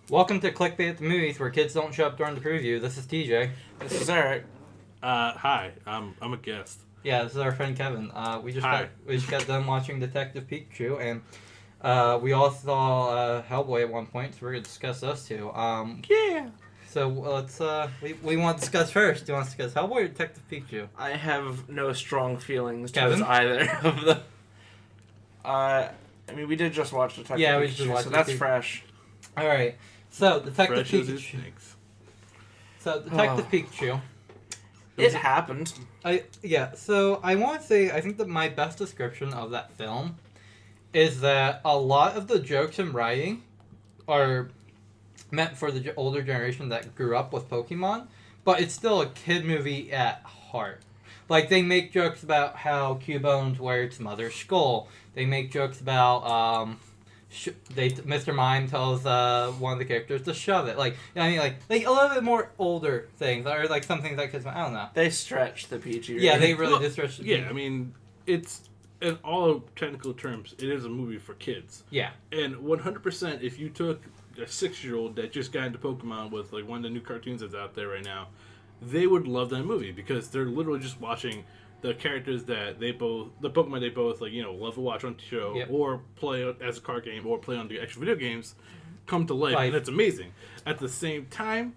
Welcome to Clickbait at the Movies, where kids don't show up during the preview. This is TJ. This is Eric. Hi. I'm a guest. Yeah, this is our friend Kevin. We just got done watching Detective Pikachu, and we all saw Hellboy at one point, so we're gonna discuss those two. Yeah. So let's we want to discuss first. Do you want to discuss Hellboy or Detective Pikachu? I have no strong feelings Kevin? towards either of them. I mean, we did just watch Detective Yeah, we Pikachu, just watched so that's Detective- fresh. All right. So Detective Fresh as his Pikachu. snakes. So Detective Pikachu. It happened. So I want to say I think that my best description of that film is that a lot of the jokes and writing are meant for the older generation that grew up with Pokemon, but it's still a kid movie at heart. Like, they make jokes about how Cubone's wear its mother's skull. They make jokes about Mr. Mime tells one of the characters to shove it. Like, you know what I mean, like a little bit more older things, or like some things that kids. I don't know. They stretched the PG. Yeah, they really did stretch. Yeah, I mean, it's in all technical terms, it is a movie for kids. Yeah, And 100%, if you took a 6-year-old that just got into Pokemon with like one of the new cartoons that's out there right now, they would love that movie because they're literally just watching the characters that the Pokemon they both love to watch on the show, Yep. or play as a card game, or play on the actual video games, come to life, and it's amazing. At the same time,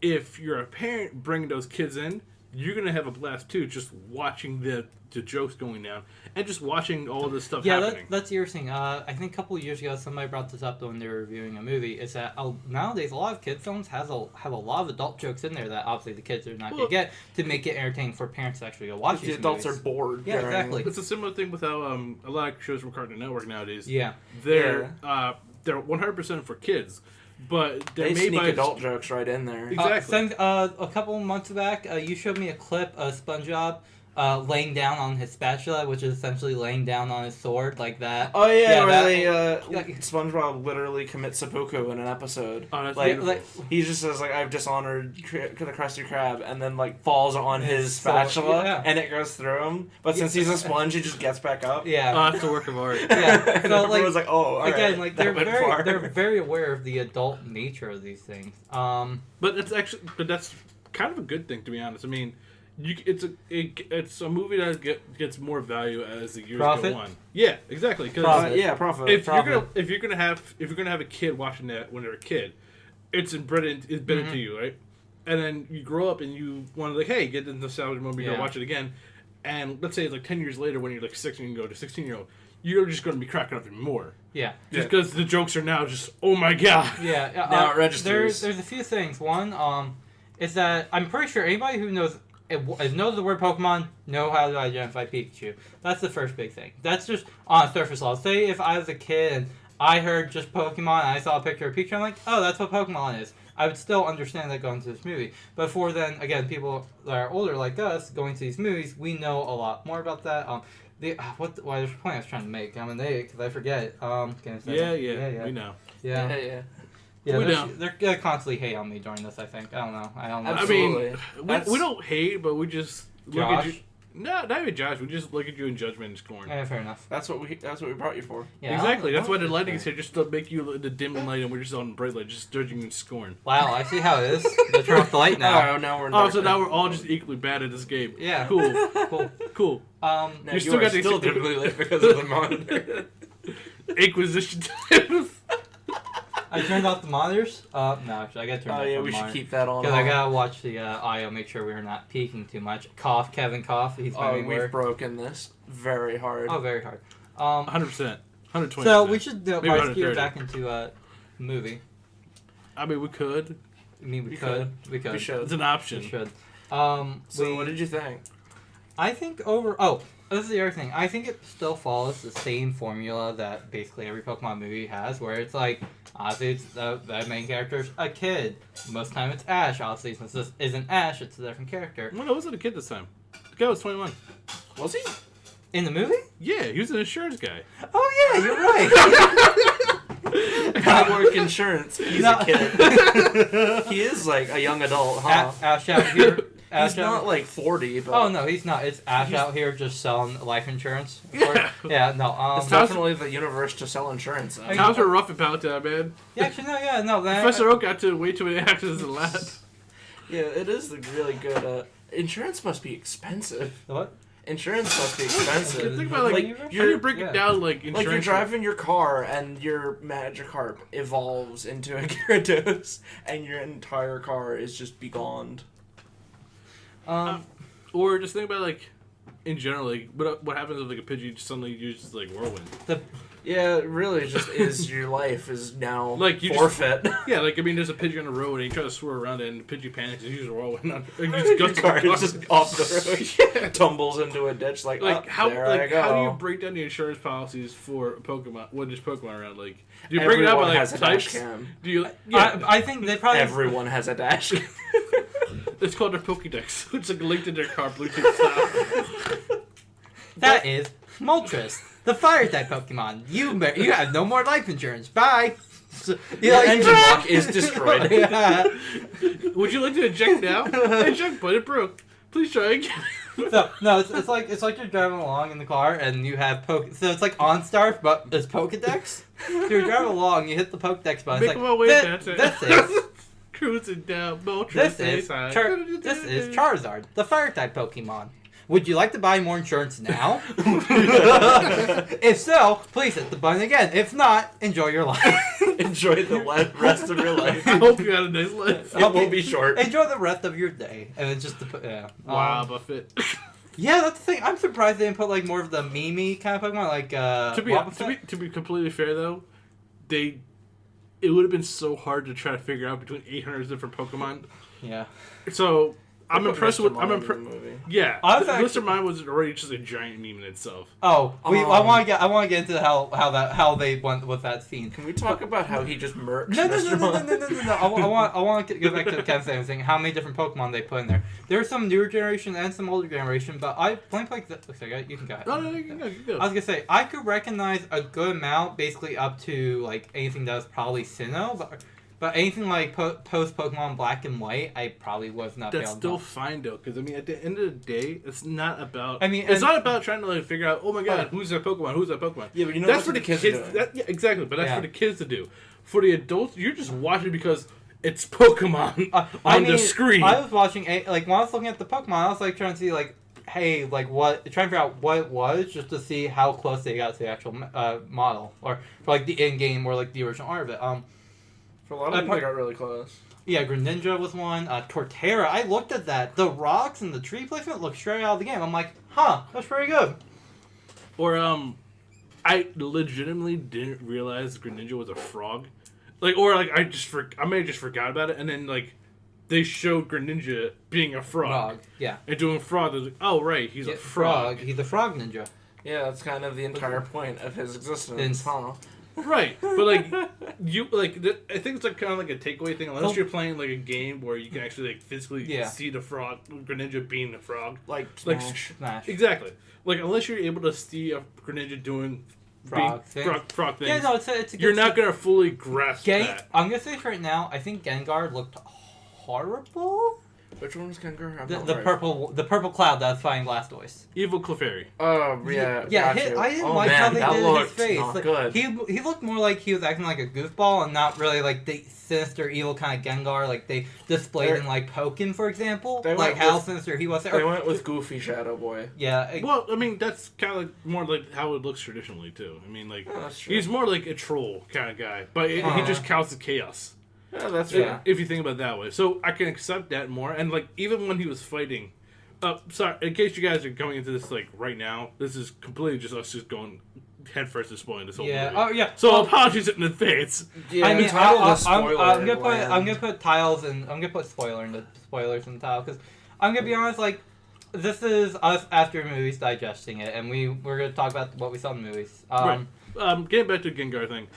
if you're a parent bringing those kids in, you're gonna have a blast too, just watching the jokes going down and just watching all this stuff happening. that's interesting. I think a couple of years ago, somebody brought this up when they were reviewing a movie. Is that nowadays a lot of kid films have a lot of adult jokes in there that obviously the kids are not going to get to make it entertaining for parents to actually go watch these The adults movies. are bored. Yeah, exactly. It's a similar thing with how a lot of shows from Cartoon Network nowadays. Yeah, They're 100% for kids, but they're They made sneak by adult jokes right in there. Exactly. a couple of months back, you showed me a clip of SpongeBob laying down on his spatula, which is essentially laying down on his sword, like that. Oh yeah, where that- SpongeBob literally commits seppuku in an episode. Oh, that's Like, beautiful. he just says like, "I've dishonored the Krusty Krab," and then like falls on his sword, spatula, yeah. and it goes through him. But since he's a sponge, he just gets back up. Yeah. Oh, that's a work of art. Yeah. And So, everyone's like, "Oh, all Again, right, like that went far." they're very aware of the adult nature of these things. But that's kind of a good thing, to be honest. I mean, it's a movie that gets more value as the years Profit? go on. Yeah, exactly. Because Profit. if you're gonna have a kid watching that when they're a kid, it's embedded to you, right? And then you grow up and you want to hey, get the nostalgia moment, you gotta watch it again. And let's say it's like 10 years later when you're like 16 and you go to 16-year-old, you're just going to be cracking up even more. Yeah. Just because the jokes are now just, oh my god. Yeah. Now it registers. There's a few things. One, is that I'm pretty sure anybody who knows the word Pokemon know how to identify Pikachu. That's the first big thing. That's just on surface level. Say if I was a kid and I heard just Pokemon and I saw a picture of Pikachu, I'm like, oh, that's what Pokemon is. I would still understand that going to this movie. But before then, again, people that are older like us going to these movies, we know a lot more about that. There's a point I was trying to make. I'm an idiot because I forget. Yeah, we know. Yeah, We they're gonna constantly hate on me during this. I think. I don't know. Absolutely. I mean, we don't hate, but we just look Josh? at you. No, not even Josh. We just look at you in judgment and scorn. Yeah, fair enough. That's what we brought you for. Yeah, Exactly. That's why the lighting lighting is here, just to make you the dim light, and we're just on bright light, just judging you in scorn. Wow, I see how it is. Let's turn off the light now. Oh, now we're. Oh, so now we're all just equally bad at this game. Yeah. Cool. Cool. Now You still got the still typically late because of the monitor. Inquisition times. I turned off the monitors. No, actually, I gotta turn off the we should monitor. keep that on. Because I gotta watch the audio, make sure we're not peaking too much. Cough, Kevin cough. He's my main we've word. broken this very hard. Oh, very hard. 100%. 120%. So we should Maybe probably gear 130. back into movie. I mean, we could. I mean, we We could. We should. It's an option. We should. So what did you think? I think this is the other thing. I think it still follows the same formula that basically every Pokemon movie has, where it's like, obviously it's the main character's a kid. Most of the time it's Ash. Obviously, since this isn't Ash, it's a different character. Well, no, it wasn't a kid this time. The guy was 21. Was he? In the movie? Yeah, he was an insurance guy. Oh yeah, you're right. I work insurance. He's No. a kid. He is like a young adult, huh? Ash out here. Ash He's not out- like 40, but Oh no, he's not. It's Ash He's- out here just selling life insurance. Yeah. Yeah. No. it's definitely the universe to sell insurance. I- Times were rough at Palatown, man. Yeah, actually, no. Yeah, no. That, Professor Oak got to way too many accidents in the lab. Yeah, it is really good. Insurance must be expensive. What? Insurance must be expensive. Think about Like, how you're- you break yeah. it down like insurance. Like you're driving your car and your Magikarp evolves into a Gyarados and your entire car is just begone. Or just think about like in general, like what happens if like a Pidgey just suddenly uses like Whirlwind? Yeah, it really just is your life is now Like, you forfeit. Yeah, like I mean, there's a Pidgey on the road and he tries to swerve around it, and the Pidgey panics and uses Whirlwind. And Your just car is just off the road, Yeah. tumbles into a ditch like, oh, how there I go. how do you break down the insurance policies for Pokemon? What is Pokemon around? Like, do you break it out by Everyone like has a dash types? cam. Do you? Yeah, I think they probably. Everyone has a dash cam. it's called their Pokédex. It's like linked in their car Bluetooth style. That is Moltres, the fire type Pokemon. You have no more life insurance. Bye. So, Your engine block is destroyed. Yeah. Would you like to eject now? Eject, but it broke. Please try again. No, it's like you're driving along in the car and you have so it's like OnStar, but it's Pokedex. So you're driving along, you hit the Pokedex button. Make It's my like, way this, down. this is Cruising down Moltres. this is Charizard, the fire type Pokemon. Would you like to buy more insurance now? If so, please hit the button again. If not, enjoy your life. Enjoy the rest of your life. I hope you had a nice life. It will be short. Enjoy the rest of your day. And it's just yeah. Wow, Buffett. Yeah, that's the thing. I'm surprised they didn't put like more of the Mimi kind of Pokemon, like To be completely fair though, it would have been so hard to try to figure out between 800 different Pokemon. Yeah. So I'm Put impressed Mr. with. Mime in the movie. Yeah, I was Mr. Mime was already just a giant meme in itself. Oh, I want to get into how they went with that scene. Can we talk about how he just murked No. Mr. Mime? I want to go back to Ken's thing. How many different Pokemon they put in there? There are some newer generation and some older generation, but I blank like this. Okay, you can go ahead. No, you go. I was gonna say I could recognize a good amount, basically up to like anything that was probably Sinnoh, but anything like post Pokemon Black and White, I probably was not. That's able still to. fine though, because I mean, at the end of the day, it's not about. I mean, it's not about trying to like figure out. Oh my God, Right. who's that Pokemon? Who's that Pokemon? Yeah, but you know That's what for the kids. are doing. Yeah, exactly. But that's Yeah. for the kids to do. For the adults, you're just watching because it's Pokemon I on mean, the screen. I was watching like when I was looking at the Pokemon, I was like trying to see like, hey, like trying to figure out what it was, just to see how close they got to the actual model, or for like the in game or like the original art of it. For a lot of them, they got really close. Yeah, Greninja was one. Torterra, I looked at that. The rocks and the tree placement looked straight out of the game. I'm like, huh, that's pretty good. Or I legitimately didn't realize Greninja was a frog. Like, or like I may have just forgot about it, and then like they showed Greninja being a frog. Yeah. And doing frog. They're like, oh right, he's a frog. He's a frog ninja. Yeah, that's kind of the entire point of his existence, huh? Right, but like I think it's like kind of like a takeaway thing. Unless you're playing like a game where you can actually like physically see the frog, Greninja being the frog, Like Smash. exactly. Like unless you're able to see a Greninja doing Frog things. frog things. Yeah, no, it's a good you're not gonna fully grasp that. I'm gonna say this right now. I think Gengar looked horrible. Which one was Gengar? The purple cloud that's fighting Blastoise. Evil Clefairy. Oh yeah. Yeah, got you. I didn't Oh, like man, how they that did looked his face. Not Like, good. he looked more like he was acting like a goofball and not really like the sinister, evil kind of Gengar like they displayed in like Pokken, for example. They Like went how with- sinister he was. They went with Goofy Shadow Boy. Yeah. Well, I mean that's kind of like more like how it looks traditionally too. I mean like Yeah, that's true. he's more like a troll kind of guy, but he just counts the chaos. Yeah, that's Yeah. fair. If you think about it that way. So I can accept that more. And like even when he was fighting, sorry, in case you guys are coming into this like right now, this is completely just us just going headfirst and spoiling this whole Yeah. movie. Oh yeah. So apologies in advance. Yeah, I mean, the title is I'm spoiler gonna put land. tiles and I'm gonna put spoilers in the title because I'm gonna be honest. Like, this is us after movies digesting it, and we're gonna talk about what we saw in the movies. Right. Getting back to the Gengar thing.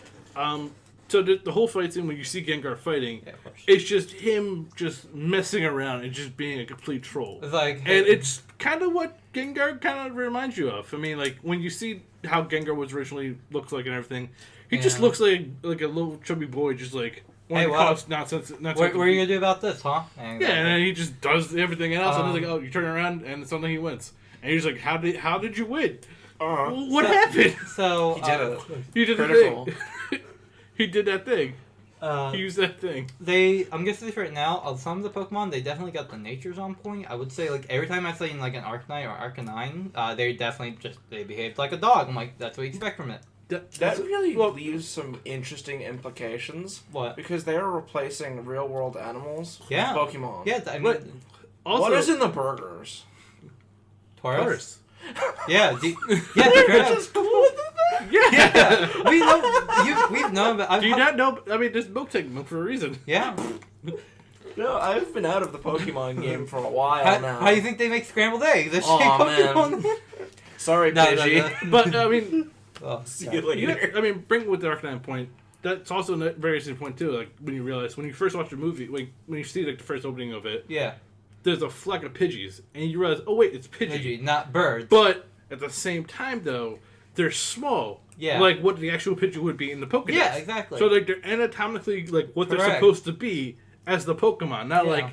So the whole fight scene when you see Gengar fighting, Yeah, of course. it's just him just messing around and just being a complete troll. It's like, And it's kind of what Gengar kind of reminds you of. I mean, like when you see how Gengar was originally looks like and everything, he just Yeah. looks like a little chubby boy, just like Hey, to well, cause nonsense. what are you gonna do about this, huh? And then he just does everything else, and he's like, "Oh, you turn around, and suddenly he wins." And he's like, "How did you win? What happened?" So He did it. He did Critical. the thing. He did that thing. He used that thing. I'm guessing this right now. Of some of the Pokemon, they definitely got the natures on point. I would say like every time I've seen like an Arcanine or Arcanine, they definitely they behaved like a dog. I'm like, that's what you expect from it. That really leaves some interesting implications. What? Because they are replacing real world animals Yeah. with Pokemon. Yeah, I mean, Also, what is in the burgers? Taurus. Yeah, yeah. We know we've known about. Do you not know? I mean, there's milk taking milk for a reason. Yeah. No, I've been out of the Pokemon game for a while now. How do you think they make scrambled eggs? They Aw, Pokemon. man. Sorry, No, Pidgey. But I mean, See you later. I mean, bring with the Arcanine point. That's also a very interesting point too. Like when you realize when you first watch the movie, like when you see like the first opening of it, Yeah. there's a flock of Pidgeys, and you realize, oh wait, it's Pidgey. Pidgey, not birds. But at the same time, though, they're small. Yeah. Like what the actual Pidgey would be in the Pokédex. Yeah, exactly. So like they're anatomically like what they're Correct. supposed to be as the Pokemon, not Yeah. like,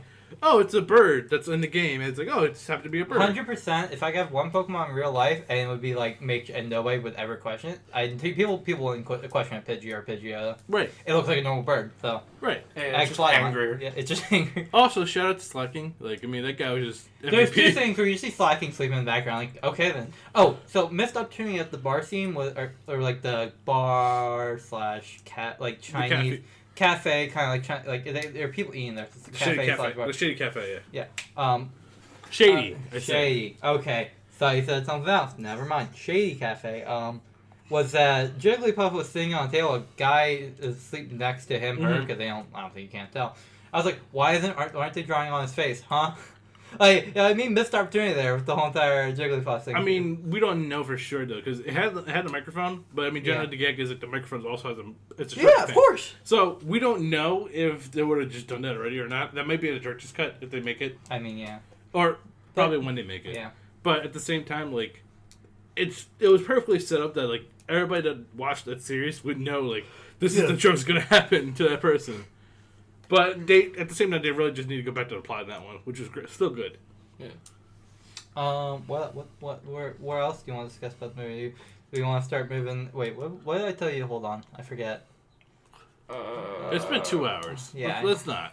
oh, it's a bird that's in the game. And it's like, oh, it just happened to be a bird. 100%. If I could have one Pokemon in real life, and it would be like and nobody would ever question it. I think people wouldn't question a Pidgey or a Pidgeotto. Right. It looks like a normal bird, so Right. Hey, I it's just fly angrier. Yeah, it's just angry. Also, shout out to Slacking. Like, I mean, that guy was just There's two MVP. things where you see Slacking sleeping in the background. Like, okay then. Oh, so missed opportunity at the bar scene was, or like the bar / cat, like Chinese cafe, kind of like there are people eating there. It's a Shady cafe / cafe. bar. The Shady Cafe, yeah. Shady. I say. Shady. Okay. Thought you said something else. Never mind. Shady Cafe. Was that Jigglypuff was sitting on a table. A guy is sleeping next to him, her, because I don't think you can't tell. I was like, why aren't they drawing on his face, huh? Like, I mean, missed opportunity there with the whole entire Jigglypuff thing. I mean, we don't know for sure though, because it had a microphone, but I mean, generally the gag is that the microphone also has it's a short yeah, of thing. course. So we don't know if they would have just done that already or not. That might be a director's cut if they make it, I mean, yeah. or probably when they make it. Yeah. But at the same time, like, it was perfectly set up that like everybody that watched that series would know like this is the joke's gonna happen to that person. But they at the same time they really just need to go back to the plot in that one, which is great, still good. Yeah. Where else do you want to discuss about the movie? Do you want to start moving? Wait, what did I tell you to hold on? I forget. It's been 2 hours. Yeah. Let's not.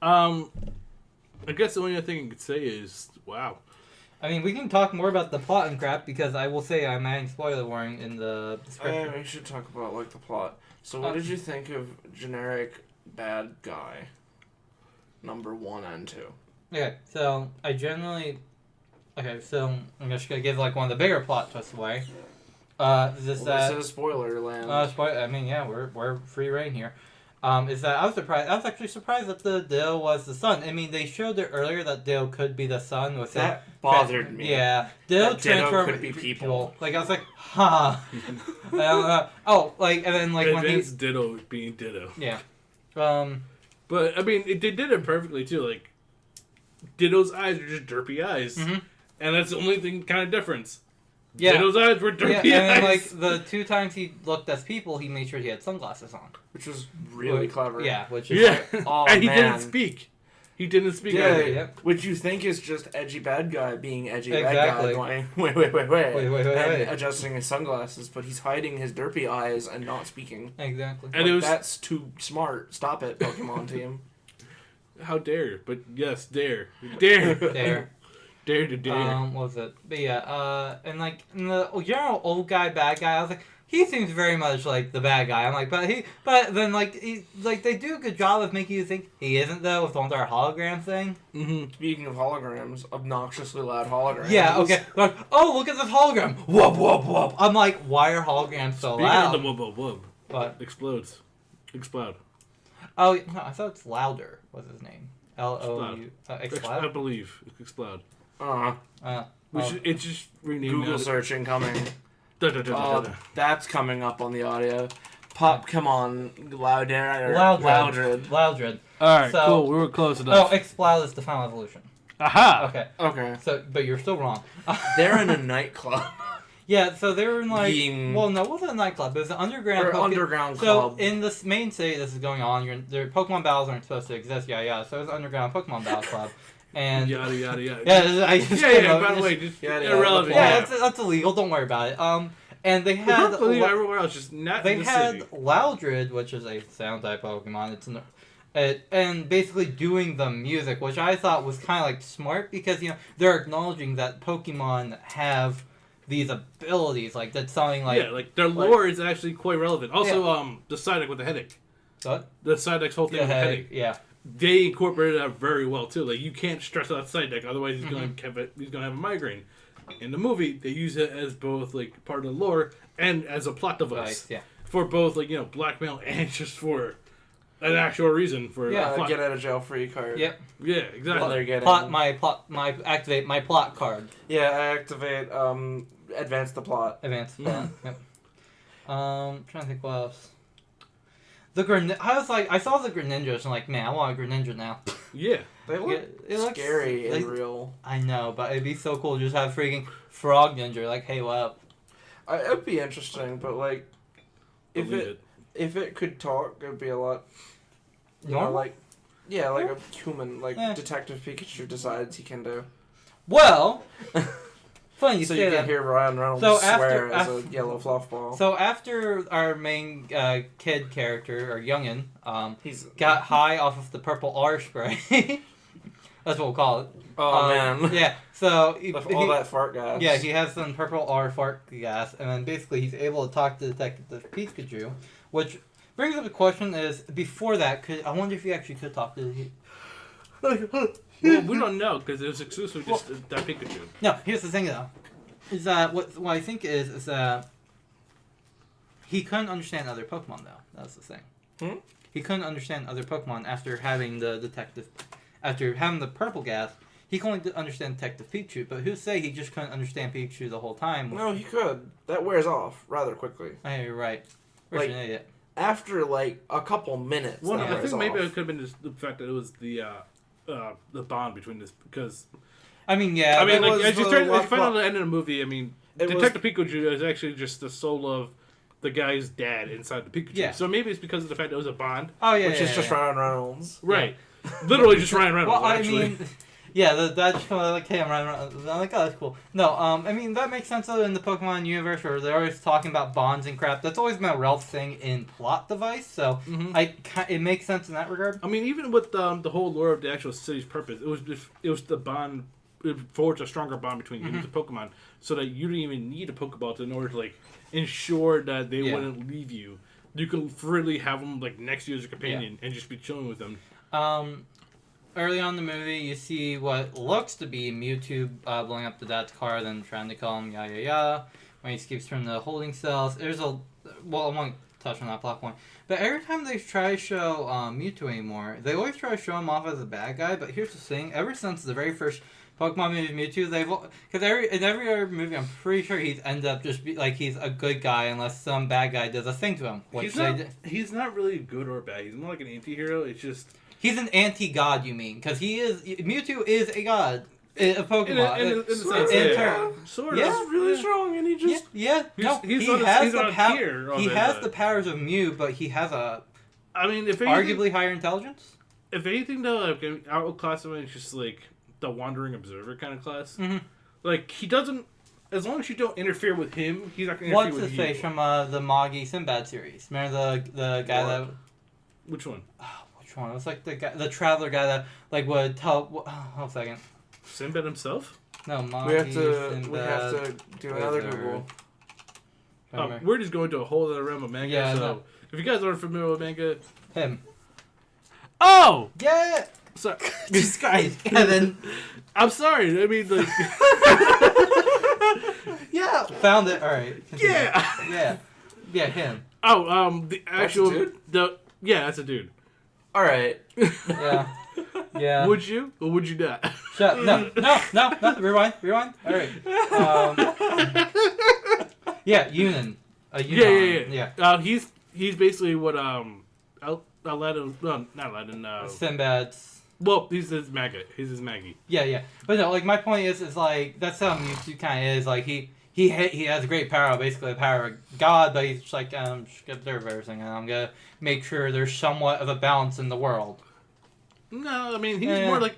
I guess the only other thing I could say is, wow. I mean, we can talk more about the plot and crap because I will say I'm adding spoiler warning in the description. We should talk about like the plot. So, what did you think of generic bad guy number 1 and 2? Okay, so I'm just gonna give like one of the bigger plot twists away. This is spoiler land. I mean, yeah, we're free reign here. Is that I was actually surprised that the Dill was the son. I mean, they showed it earlier that Dill could be the son with That bothered me. Yeah, Dill That Ditto transformed could be people. Like I was like, huh. And then like when Advanced Ditto being Ditto. yeah, But I mean, they did it perfectly too. Like, Ditto's eyes are just derpy eyes, and that's the only thing kind of difference. yeah. Ditto's eyes were derpy Yeah, eyes. and then, like the 2 times he looked as people, he made sure he had sunglasses on. Which was really clever. Yeah, which is yeah, Oh, and he man. didn't speak. He didn't speak. Yeah, either. Yep. which you think is just edgy bad guy being edgy Exactly. bad guy going, wait, and Wait. adjusting his sunglasses, but he's hiding his derpy eyes and not speaking. Exactly. And it was That's too smart. Stop it, Pokemon team. how dare, but yes, dare There. dare to dare. What was it? But yeah, and like in the general old guy, bad guy, I was like, he seems very much like the bad guy. I'm like, but then they do a good job of making you think he isn't though with the entire hologram thing. Speaking of holograms, obnoxiously loud holograms. Yeah, okay. Like, oh, look at this hologram. Whoop, whoop, whoop. I'm like, why are holograms so Speaking loud? of the wub wub wub, What? explode. Oh, no, I thought it's Louder was his name. L-O-U... I Explode? believe explode. It's just renamed Google now. searching coming. Da, da, da, da, Oh, da. that's coming up on the audio. Pop, come on, louder. Loudred. Loudred. All right, So- cool. We were close Oh, enough. Explode is the final evolution. Aha! Okay. Okay. So, but you're still wrong. They're in a nightclub. Yeah, so they were in like, Being- well, no, it wasn't a nightclub. It was an underground. underground So club. in this main city, this is going on. Their Pokemon battles aren't supposed to exist. Yeah. So it's an underground Pokemon battle club, and Yada yada yada. yeah, I just By the way, just irrelevant. yeah, that's illegal. Don't worry about it. And they had everywhere else, just not they in the had city. Loudred, which is a sound type Pokemon. And basically doing the music, which I thought was kind of like smart because they're acknowledging that Pokemon have these abilities, like that's something like like their lore is actually quite relevant. Also, the Psyduck with the headache. What? The Psyduck's whole thing with the headache. Yeah. They incorporated that very well too. Like you can't stress out Psyduck, otherwise he's gonna have a migraine. In the movie, they use it as both like part of the lore and as a plot device for both blackmail and just for an actual reason for get out of jail free card. Yep. Yeah, exactly. While they're getting activate my plot card. Yeah, I activate advance the plot. Advance the plot. Yep. Trying to think what else. I saw the Greninjas and like, man, I want a Greninja now. Yeah. They look scary and real. I know, but it'd be so cool to just have freaking Frog Ninja. Like, hey, what up? It would be interesting, but like, if it could talk, it'd be a lot. Like a human, like Detective Pikachu decides he can do. Well, funny you so say you that. can hear Ryan Reynolds swear as a yellow fluff ball. So after our main kid character, or youngin, he's got high off of the purple R spray. That's what we'll call it. Oh man. Yeah. So all that fart gas. Yeah, he has some purple R fart gas, and then basically he's able to talk to Detective Pikachu, which brings up the question: is before that, I wonder if he actually could talk to the. Well, we don't know because it was exclusive just that Pikachu. No, here's the thing though, is that what I think is that he couldn't understand other Pokemon though. That's the thing. He couldn't understand other Pokemon after having the purple gas. He could only understand Detective Pikachu, but who's say he just couldn't understand Pikachu the whole time? No, he could. That wears off rather quickly. Hey, you're right. Like, an idiot. After like a couple minutes. Well, I think maybe it could have been the fact that it was the bond between this because. I mean, yeah. I mean, like as you find out at the end of the movie, I mean, Detective Pikachu is actually just the soul of the guy's dad inside the Pikachu. Yeah. So maybe it's because of the fact that it was a bond. Oh yeah. Which is just Ryan Reynolds. Right. Yeah. Literally just Ryan Reynolds. Well, actually. I mean, yeah, the dad's kind of like, hey, I'm Ryan Reynolds. I'm like, oh, that's cool. No, I mean that makes sense though in the Pokemon universe where they're always talking about bonds and crap. That's always been a Ralph thing in plot device. So it makes sense in that regard. I mean, even with the whole lore of the actual city's purpose, it was the bond. It forged a stronger bond between humans and Pokemon, so that you didn't even need a Pokeball in order to like ensure that they wouldn't leave you. You can freely have them like next to you as a companion and just be chilling with them. Early on in the movie, you see what looks to be Mewtwo blowing up the dad's car, then trying to call him yada yada. When he escapes from the holding cells, I won't touch on that plot point. But every time they try to show Mewtwo anymore, they always try to show him off as a bad guy. But here's the thing: ever since the very first Pokemon movie Mewtwo, in every other movie, I'm pretty sure he's ended up just he's a good guy unless some bad guy does a thing to him. He's not really good or bad. He's more like an anti-hero. It's just he's an anti-god. You mean? Because Mewtwo is a god. A Pokemon. In the sense, sort of. He's really strong, and he just he has the powers of Mew, but he has a. I mean, if arguably higher intelligence. If anything, though, I would classify it just like the wandering observer kind of class. Mm-hmm. Like he doesn't, as long as you don't interfere with him, he's not going to interfere with you. What's his face from the Moggy Sinbad series? Remember the guy that? Which one? Oh, which one? It was like the traveler guy that like would tell. Hold a second. Sinbad himself? No, Moggy. We have to do another Google. We're just going to a whole other realm of manga. Yeah, so if you guys aren't familiar with manga, him. Oh yeah. Sorry. Jesus Christ, Kevin. I'm sorry. I mean, like. Yeah. Found it. All right. Yeah. Yeah, him. Oh, the actual. That's that's a dude. All right. Yeah. Yeah. Would you or would you not? Shut. No. Rewind. All right. Yeah, Yunin. Yeah. He's basically what Aladdin. Well, not Aladdin. Sinbad's. Well, he's his Maggie. Yeah. But no, like my point is like that's how Mewtwo kind of is. Like he he has great power, basically the power of God, but he's just like, just gonna observe everything, and I'm gonna make sure there's somewhat of a balance in the world. No, I mean, he's more like,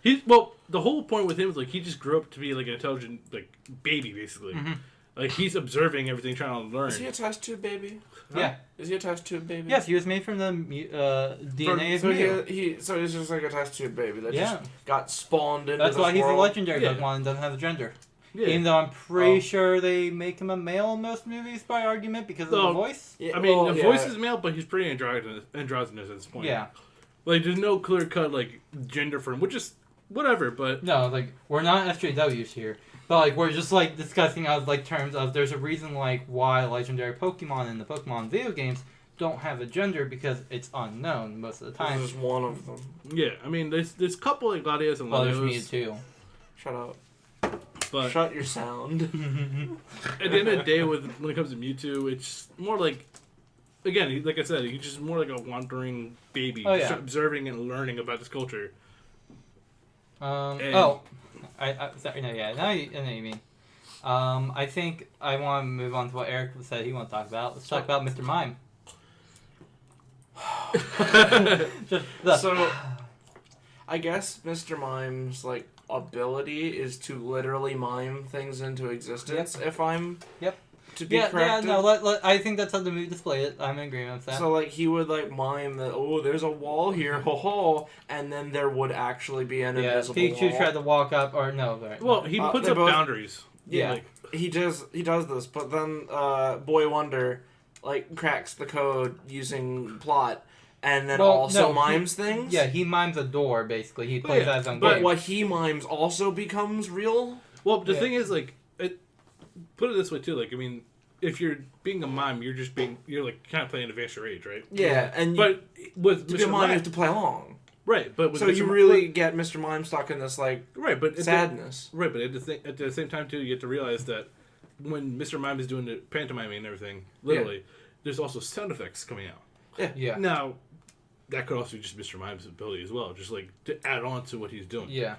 the whole point with him is, like, he just grew up to be, like, an intelligent, like, baby, basically. Mm-hmm. Like, he's observing everything, trying to learn. Is he a test tube baby? Huh? Yeah. Is he a test tube baby? Yes, he was made from the DNA of Mew. So he's just like a test tube baby that just got spawned into That's this why he's world. a legendary Pokemon and doesn't have a gender. Yeah. Even though I'm pretty sure they make him a male in most movies by argument because of the voice. Yeah, I mean, the voice is male, but he's pretty androgynous at this point. Yeah. Like, there's no clear-cut, like, gender for him, which is whatever, but... No, like, we're not SJWs here. But, like, we're just, like, discussing out, like, terms of there's a reason, like, why legendary Pokemon in the Pokemon video games don't have a gender because it's unknown most of the time. This is one of them. Yeah, I mean, there's a couple, like, Gladius and Latios. There's Mew, too. Shut up. But shut your sound. At the end of the day, when it comes to Mewtwo, it's more like, again, like I said, he's just more like a wandering baby, just observing and learning about this culture. Sorry, no, yeah, I know what you mean. I think I want to move on to what Eric said he wants to talk about. Let's talk about Mr. Mime. So, I guess Mr. Mime's, like, ability is to literally mime things into existence, if I'm to be corrected. Yeah, no, I think that's how the movie displayed it. I'm in agreement with that. So, like, he would, like, mime that, oh, there's a wall here, ho-ho, and then there would actually be an invisible wall. Pikachu tried to walk up, or no, right. Well, he puts up boundaries. Yeah, like, he does this, but then Boy Wonder, like, cracks the code using plot, and then mimes things? Yeah, he mimes a door, basically. He plays that as own But game. what he mimes also becomes real? Well, the thing is, like, put it this way, too, like, I mean, if you're being a mime, you're like, kind of playing Advanced Age, right? Yeah, and but with to be a mime, you have to play along. Right, but with so you really get Mr. Mime stuck in this, like, sadness. But at the same time, too, you have to realize that when Mr. Mime is doing the pantomiming and everything, literally, there's also sound effects coming out. Yeah. Now, that could also be just Mr. Mime's ability as well, just, like, to add on to what he's doing. Yeah.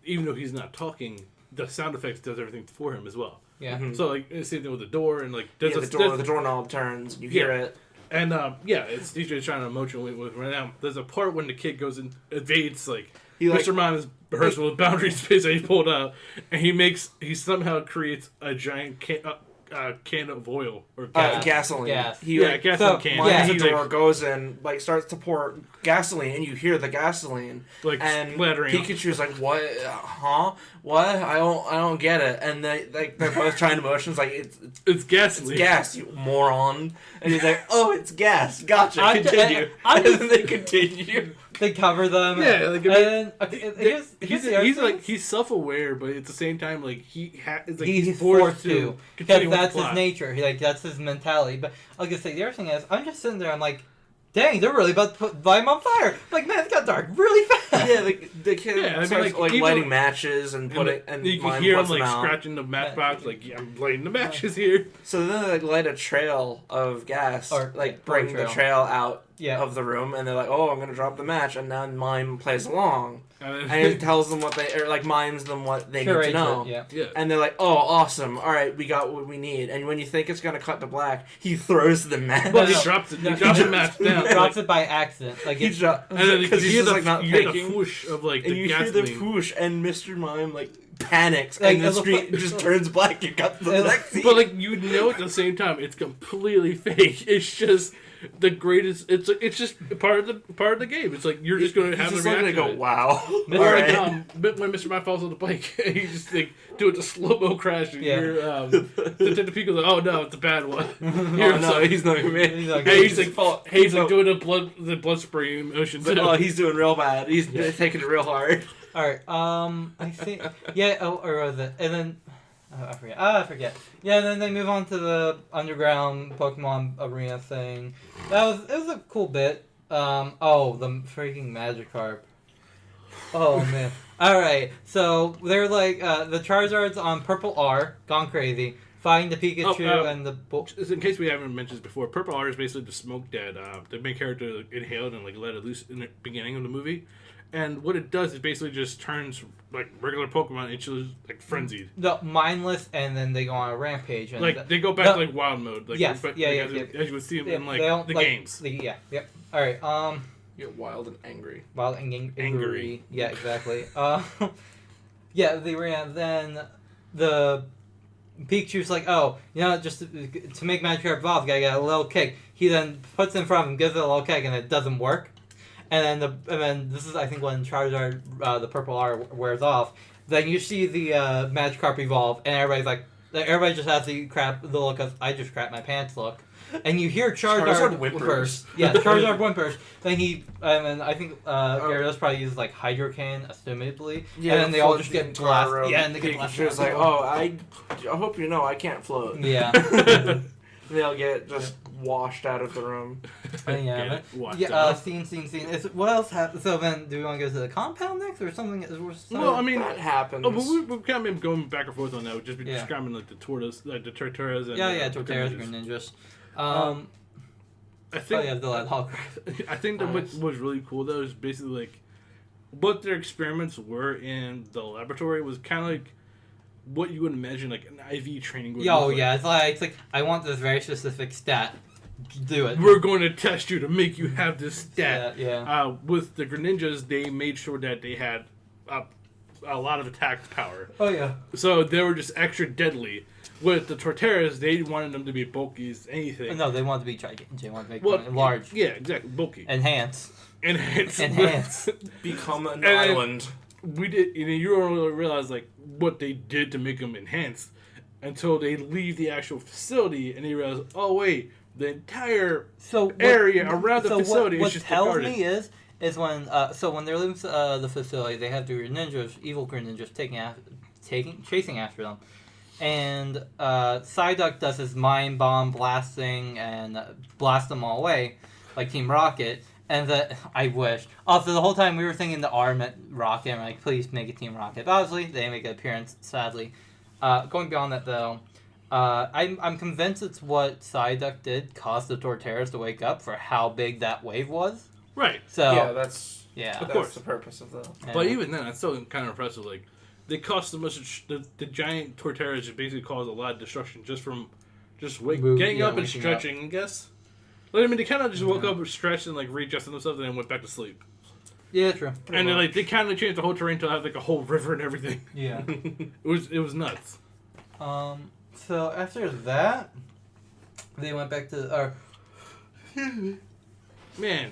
Even though he's not talking, the sound effects does everything for him as well. Yeah. Mm-hmm. So, like, same thing with the door, and, like... the doorknob turns, and you hear it. And, it's DJ trying to motion with right now. There's a part when the kid goes and invades, like... Mr. Mime is rehearsal with boundary space that he pulled out, and he somehow creates a giant can of oil or gasoline. Gas. Gasoline can. Mimes the door, goes in, like, starts to pour gasoline, and you hear the gasoline, like, and splattering. Pikachu's like, "What? Huh? What? I don't get it." And they're both trying to motion. It's like it's gasoline. It's gas, you moron. And he's like, "Oh, it's gas. Gotcha. Continue." And then they continue. They cover them. Yeah, like, he's self-aware, but at the same time, like he's forced to because that's his nature. That's his mentality. But I was gonna say the other thing is, I'm just sitting there. I'm like, dang, they're really about to put Vime on fire. Like, man, it got dark really fast. Yeah, the kid starts lighting matches and putting and you can hear him like scratching the matchbox. Like, I'm lighting the matches here. So then they light a trail of gas, or bring the trail out. Of the room, and they're like, "Oh, I'm gonna drop the match," and now Mime plays along, and it tells them mimes them what they need to know, and they're like, "Oh, awesome! All right, we got what we need." And when you think it's gonna cut to black, he throws the match. Well, he drops it. He drops the match down. He drops it by accident. Like and then because he's just not thinking. The whoosh of and you hear the whoosh, and Mr. Mime panics, and the street just turns black. You got the next scene. But you know, at the same time, it's completely fake. It's just the greatest. It's just part of the game. It's like you're just going to have the reaction. Go, wow. But when Mr. Mime falls on the bike, he just do it the slow mo crash. And you're Detective Pikachu's like, oh no, it's a bad one. He's not even made. He's doing the blood spray motion. Oh, he's doing real bad. He's taking it real hard. All right. I think or was it? And then I forget. Yeah, and then they move on to the underground Pokemon arena thing. It was a cool bit. The freaking Magikarp. Oh man. All right. So they're like the Charizard's on Purple R, gone crazy. find the Pikachu and the... Just in case we haven't mentioned this before, Purple Heart is basically the smoke that the main character inhaled and let it loose in the beginning of the movie. And what it does is basically just turns regular Pokemon into frenzied. No, mindless, and then they go on a rampage. And they go back to wild mode. Yes, as you would see them in the games. Yep. All right. You're wild and angry. Wild and angry. Yeah, exactly. Yeah, they ran. Then the Pikachu's like, just to make Magikarp evolve, gotta get a little kick. He then puts it in front of him, gives it a little kick, and it doesn't work. And then this is, I think, when Charizard, the purple R, wears off. Then you see the Magikarp evolve, and everybody just has the look of, I just crapped my pants look. And you hear Charizard whimpers. Yeah, Charizard whimpers. Then I think Gyarados probably uses Hydrocan, assumably. Yeah, and then they all just get blasted. Yeah, and they get blasted. It's I hope you know I can't float. Yeah. They'll get just washed out of the room. Scene. What else happened? So then, do we want to go to the compound next, or something? Well, I mean, that happens. Oh, but we've kind of been going back and forth on that. We've just been describing the Tortoise, the Torturas, and Torturas, Greninjas. I think I think that what was really cool though is basically what their experiments were in the laboratory was kind of what you would imagine an IV training would look like. It's like I want this very specific stat. Do it. We're going to test you to make you have this stat. Yeah. With the Greninjas, they made sure that they had a lot of attack power. Oh yeah. So they were just extra deadly. With the Torteras, they wanted them to be bulky as anything. No, they wanted to be gigantic. They wanted to make them large. Yeah, exactly. Bulky. Enhance. Become an island. We did. You don't really realize what they did to make them enhanced until they leave the actual facility and they realize, oh wait, the entire area around the facility is just a garden. What tells me is when when they're leaving the facility, they have the Greninjas, evil Greninjas, chasing after them. And Psyduck does his mind bomb blasting and blast them all away, like Team Rocket. And I wish. Also, the whole time we were thinking the R meant Rocket. I'm like, please make it Team Rocket. But obviously, they didn't make an appearance, sadly. Going beyond that, though, I'm convinced it's what Psyduck did caused the Torteras to wake up for how big that wave was. Right. So that's the purpose of that. Yeah. But even then, it's still kind of impressive. They caused so much. The giant Torteras just basically caused a lot of destruction just from getting up and stretching. I guess. They kind of just woke up, stretched, and readjusted themselves, and then went back to sleep. Yeah, true. And then they kind of changed the whole terrain to have a whole river and everything. Yeah. it was nuts. So after that, they went back to Man.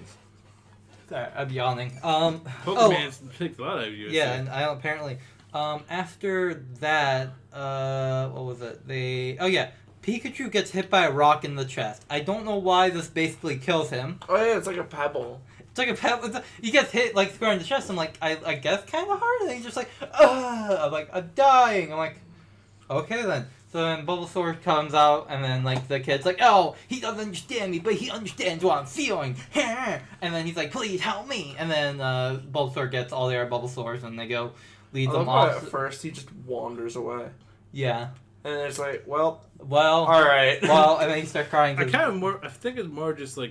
Sorry, I'm yawning. Pokemon takes a lot out of you. Yeah, and apparently. After that, what was it? Pikachu gets hit by a rock in the chest. I don't know why this basically kills him. Oh yeah, it's like a pebble. It's like a pebble. He gets hit square in the chest. I'm like, I guess kind of hard. And he's just I'm like, I'm dying. I'm like, okay then. So then Bulbasaur comes out, and then the kid's like, oh, he doesn't understand me, but he understands what I'm feeling. And then he's like, please help me. And then Bulbasaur gets all the other Bulbasaurs, and they go. Leads them off. At first, he just wanders away. Yeah. And it's well, all right. Well, and then he starts crying. I think it's more just the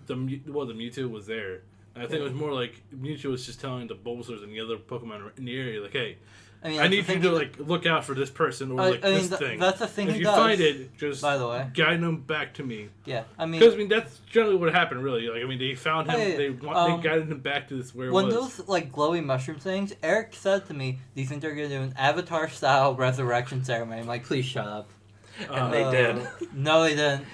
Mewtwo was there. I think it was more Mewtwo was just telling the Bulbasaurs and the other Pokemon in the area, hey, I need you to look out for this person or this thing. That's the thing. If you find it, just by the way, guide them back to me. Yeah, because that's generally what happened. Really, they found him. They guided him back to this where it was. When those glowing mushroom things, Eric said to me, "Do you think they're gonna do an Avatar style resurrection ceremony?" I'm like, "Please shut up." And they did. No, they didn't.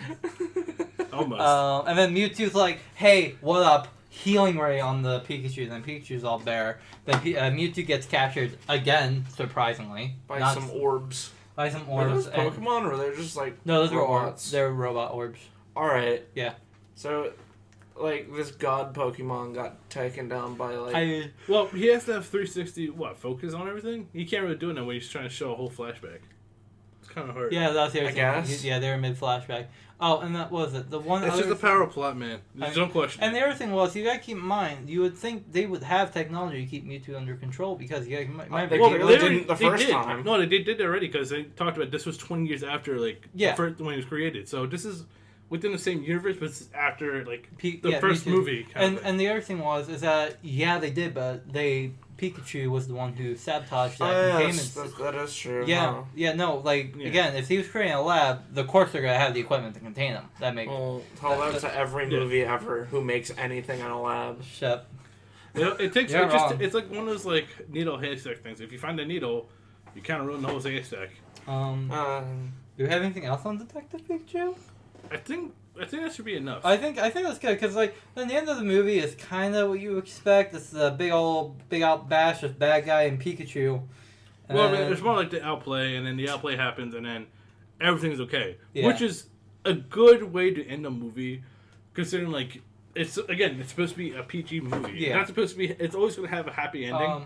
Almost. And then Mewtwo's like, "Hey, what up?" Healing ray on the Pikachu, then Pikachu's all bare. Then Mewtwo gets captured again, surprisingly. By some orbs. Were those Pokemon, or they're just no, those robots? were orbs. They were robot orbs. Alright. Yeah. So, this god Pokemon got taken down by, Well, he has to have 360, focus on everything? He can't really do it now when he's trying to show a whole flashback. kind of hard. Yeah, that's the other I thing. guess. Yeah, they were mid-flashback. Oh, and that was it. The one. It's just the power of plot, man. There's no question. And the other thing was, you gotta keep in mind, you would think they would have technology to keep Mewtwo under control because you gotta they didn't the first time. No, they did already because they talked about this was 20 years after the first when it was created. So this is within the same universe, but it's after the first movie. And the other thing is that they did, but Pikachu was the one who sabotaged that containment. That is true. Yeah, again, if he was creating a lab, of course they're gonna have the equipment to contain him. That makes. Well, tell that to every movie ever who makes anything in a lab. Shut. It takes. It's like one of those needle haystack things. If you find a needle, you kind of ruin the whole haystack. Do we have anything else on Detective Pikachu? I think that should be enough. I think that's good because then the end of the movie is kind of what you expect. It's a big out bash of bad guy and Pikachu. Well, I mean, it's more like the outplay, and then the outplay happens, and then everything's okay, which is a good way to end a movie, considering it's supposed to be a PG movie. Yeah. It's not supposed to be. It's always going to have a happy ending.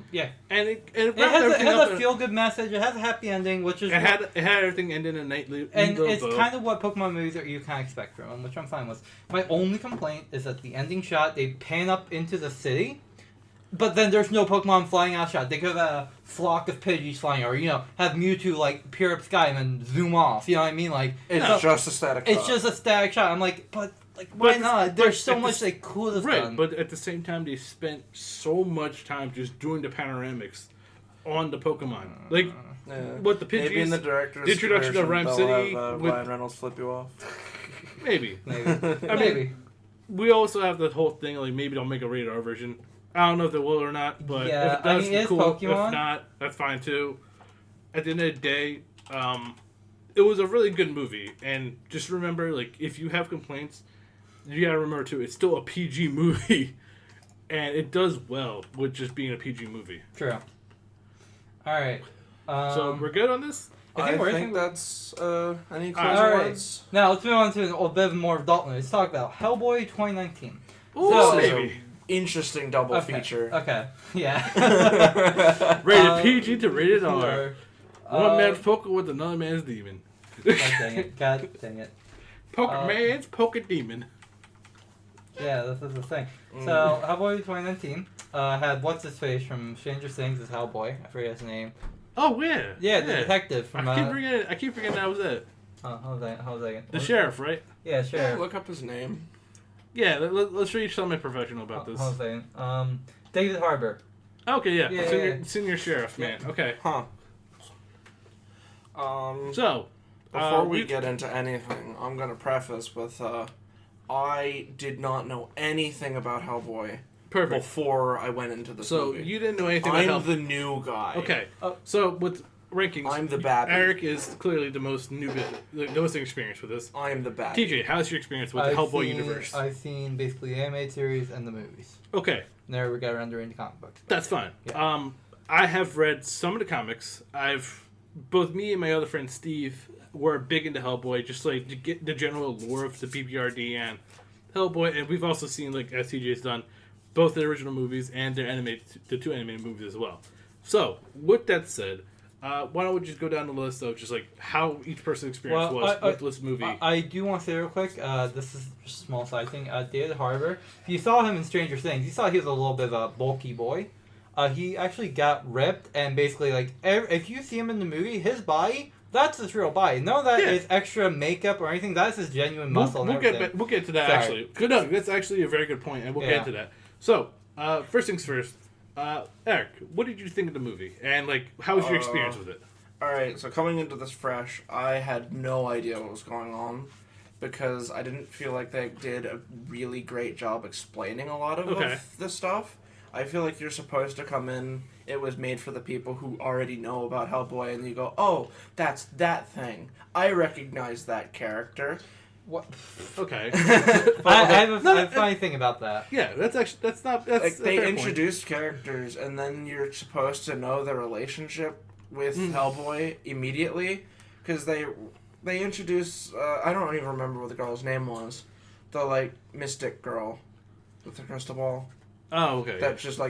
And it has a feel good message. It has a happy ending, which is it had everything end in a nightly. And it's kind of what Pokemon movies you kind of expect from them, which I'm fine with. My only complaint is that the ending shot they pan up into the city, but then there's no Pokemon flying out shot. They could have a flock of Pidgeys flying, or have Mewtwo peer up sky and then zoom off. You know what I mean? It's just a static shot. It's just a static shot. I'm why not? There's so much they could have done. Right, but at the same time, they spent so much time just doing the panoramics on the Pokemon. What the Pidgeys... Maybe in the director's the introduction of Rhyme City... have Ryan Reynolds flip you off. Maybe. Maybe. We also have the whole thing, maybe they'll make a rated R version. I don't know if they will or not, but if it does, it's cool. Pokemon. If not, that's fine too. At the end of the day, it was a really good movie. And just remember, if you have complaints... You gotta remember too, it's still a PG movie, and it does well with just being a PG movie. True. All right. So we're good on this. I think that's any closing words. Now let's move on to a bit more adult news. Let's talk about Hellboy 2019. Ooh, baby. Interesting double feature. Okay. Yeah. Rated PG to rated R. One man's poker with another man's demon. God dang it. Poker man's poker demon. Yeah, this is the thing. So, Hellboy 2019 had what's-his-face from Stranger Things as Hellboy. I forget his name. Oh, yeah. Yeah, the detective from... I keep forgetting that was it. Oh, how was that? The sheriff, right? Yeah, sheriff. Look up his name. Yeah, let's read something professional about this. How was that? David Harbour. Okay, yeah. Senior sheriff, man. Okay. Huh. So... Before we get into anything, I'm going to preface with... I did not know anything about Hellboy before I went into this movie. So you didn't know anything about Hellboy. I'm the new guy. Okay. So with rankings, I'm the bad. Eric is clearly the most experienced with this. I'm the bad. TJ, how's your experience with the Hellboy universe? I've seen basically the animated series and the movies. Okay. Never we got around to reading the comic books. That's fine. Yeah. I have read some of the comics. Both me and my other friend Steve were big into Hellboy, just to get the general lore of the BBRD and Hellboy, and we've also seen, as TJ's done, both the original movies and the two animated movies as well. So, with that said, why don't we just go down the list of just how each person's experience was with this movie? I do want to say real quick, this is just a small side thing. David Harbour, if you saw him in Stranger Things, you saw he was a little bit of a bulky boy. He actually got ripped, and basically, if you see him in the movie, his body... That's his real body. None of that is extra makeup or anything. That's his genuine muscle. We'll get to that. Actually. No, that's actually a very good point, and we'll get to that. So, first things first. Eric, what did you think of the movie, and how was your experience with it? All right, so coming into this fresh, I had no idea what was going on because I didn't feel like they did a really great job explaining a lot of this stuff. I feel like you're supposed to come in. It was made for the people who already know about Hellboy, and you go, "Oh, that's that thing. I recognize that character." What? Okay. I have a funny thing about that. Yeah, that's they introduced characters, and then you're supposed to know the relationship with Hellboy immediately, because they introduce. I don't even remember what the girl's name was. The mystic girl with the crystal ball. Oh, okay. That's just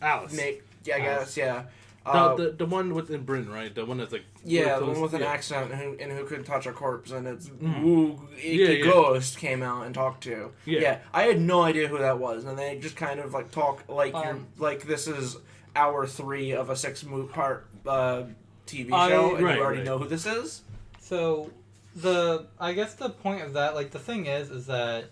Alice. I guess, yeah. The one within Britain, right? The one that's like the one with an accent who could touch a corpse and it's ghost came out and talked to. Yeah, I had no idea who that was, and they just kind of like talk like you're like this is hour 3 of a 6-part TV show, and you already know who this is. So I guess the point of that, like the thing is that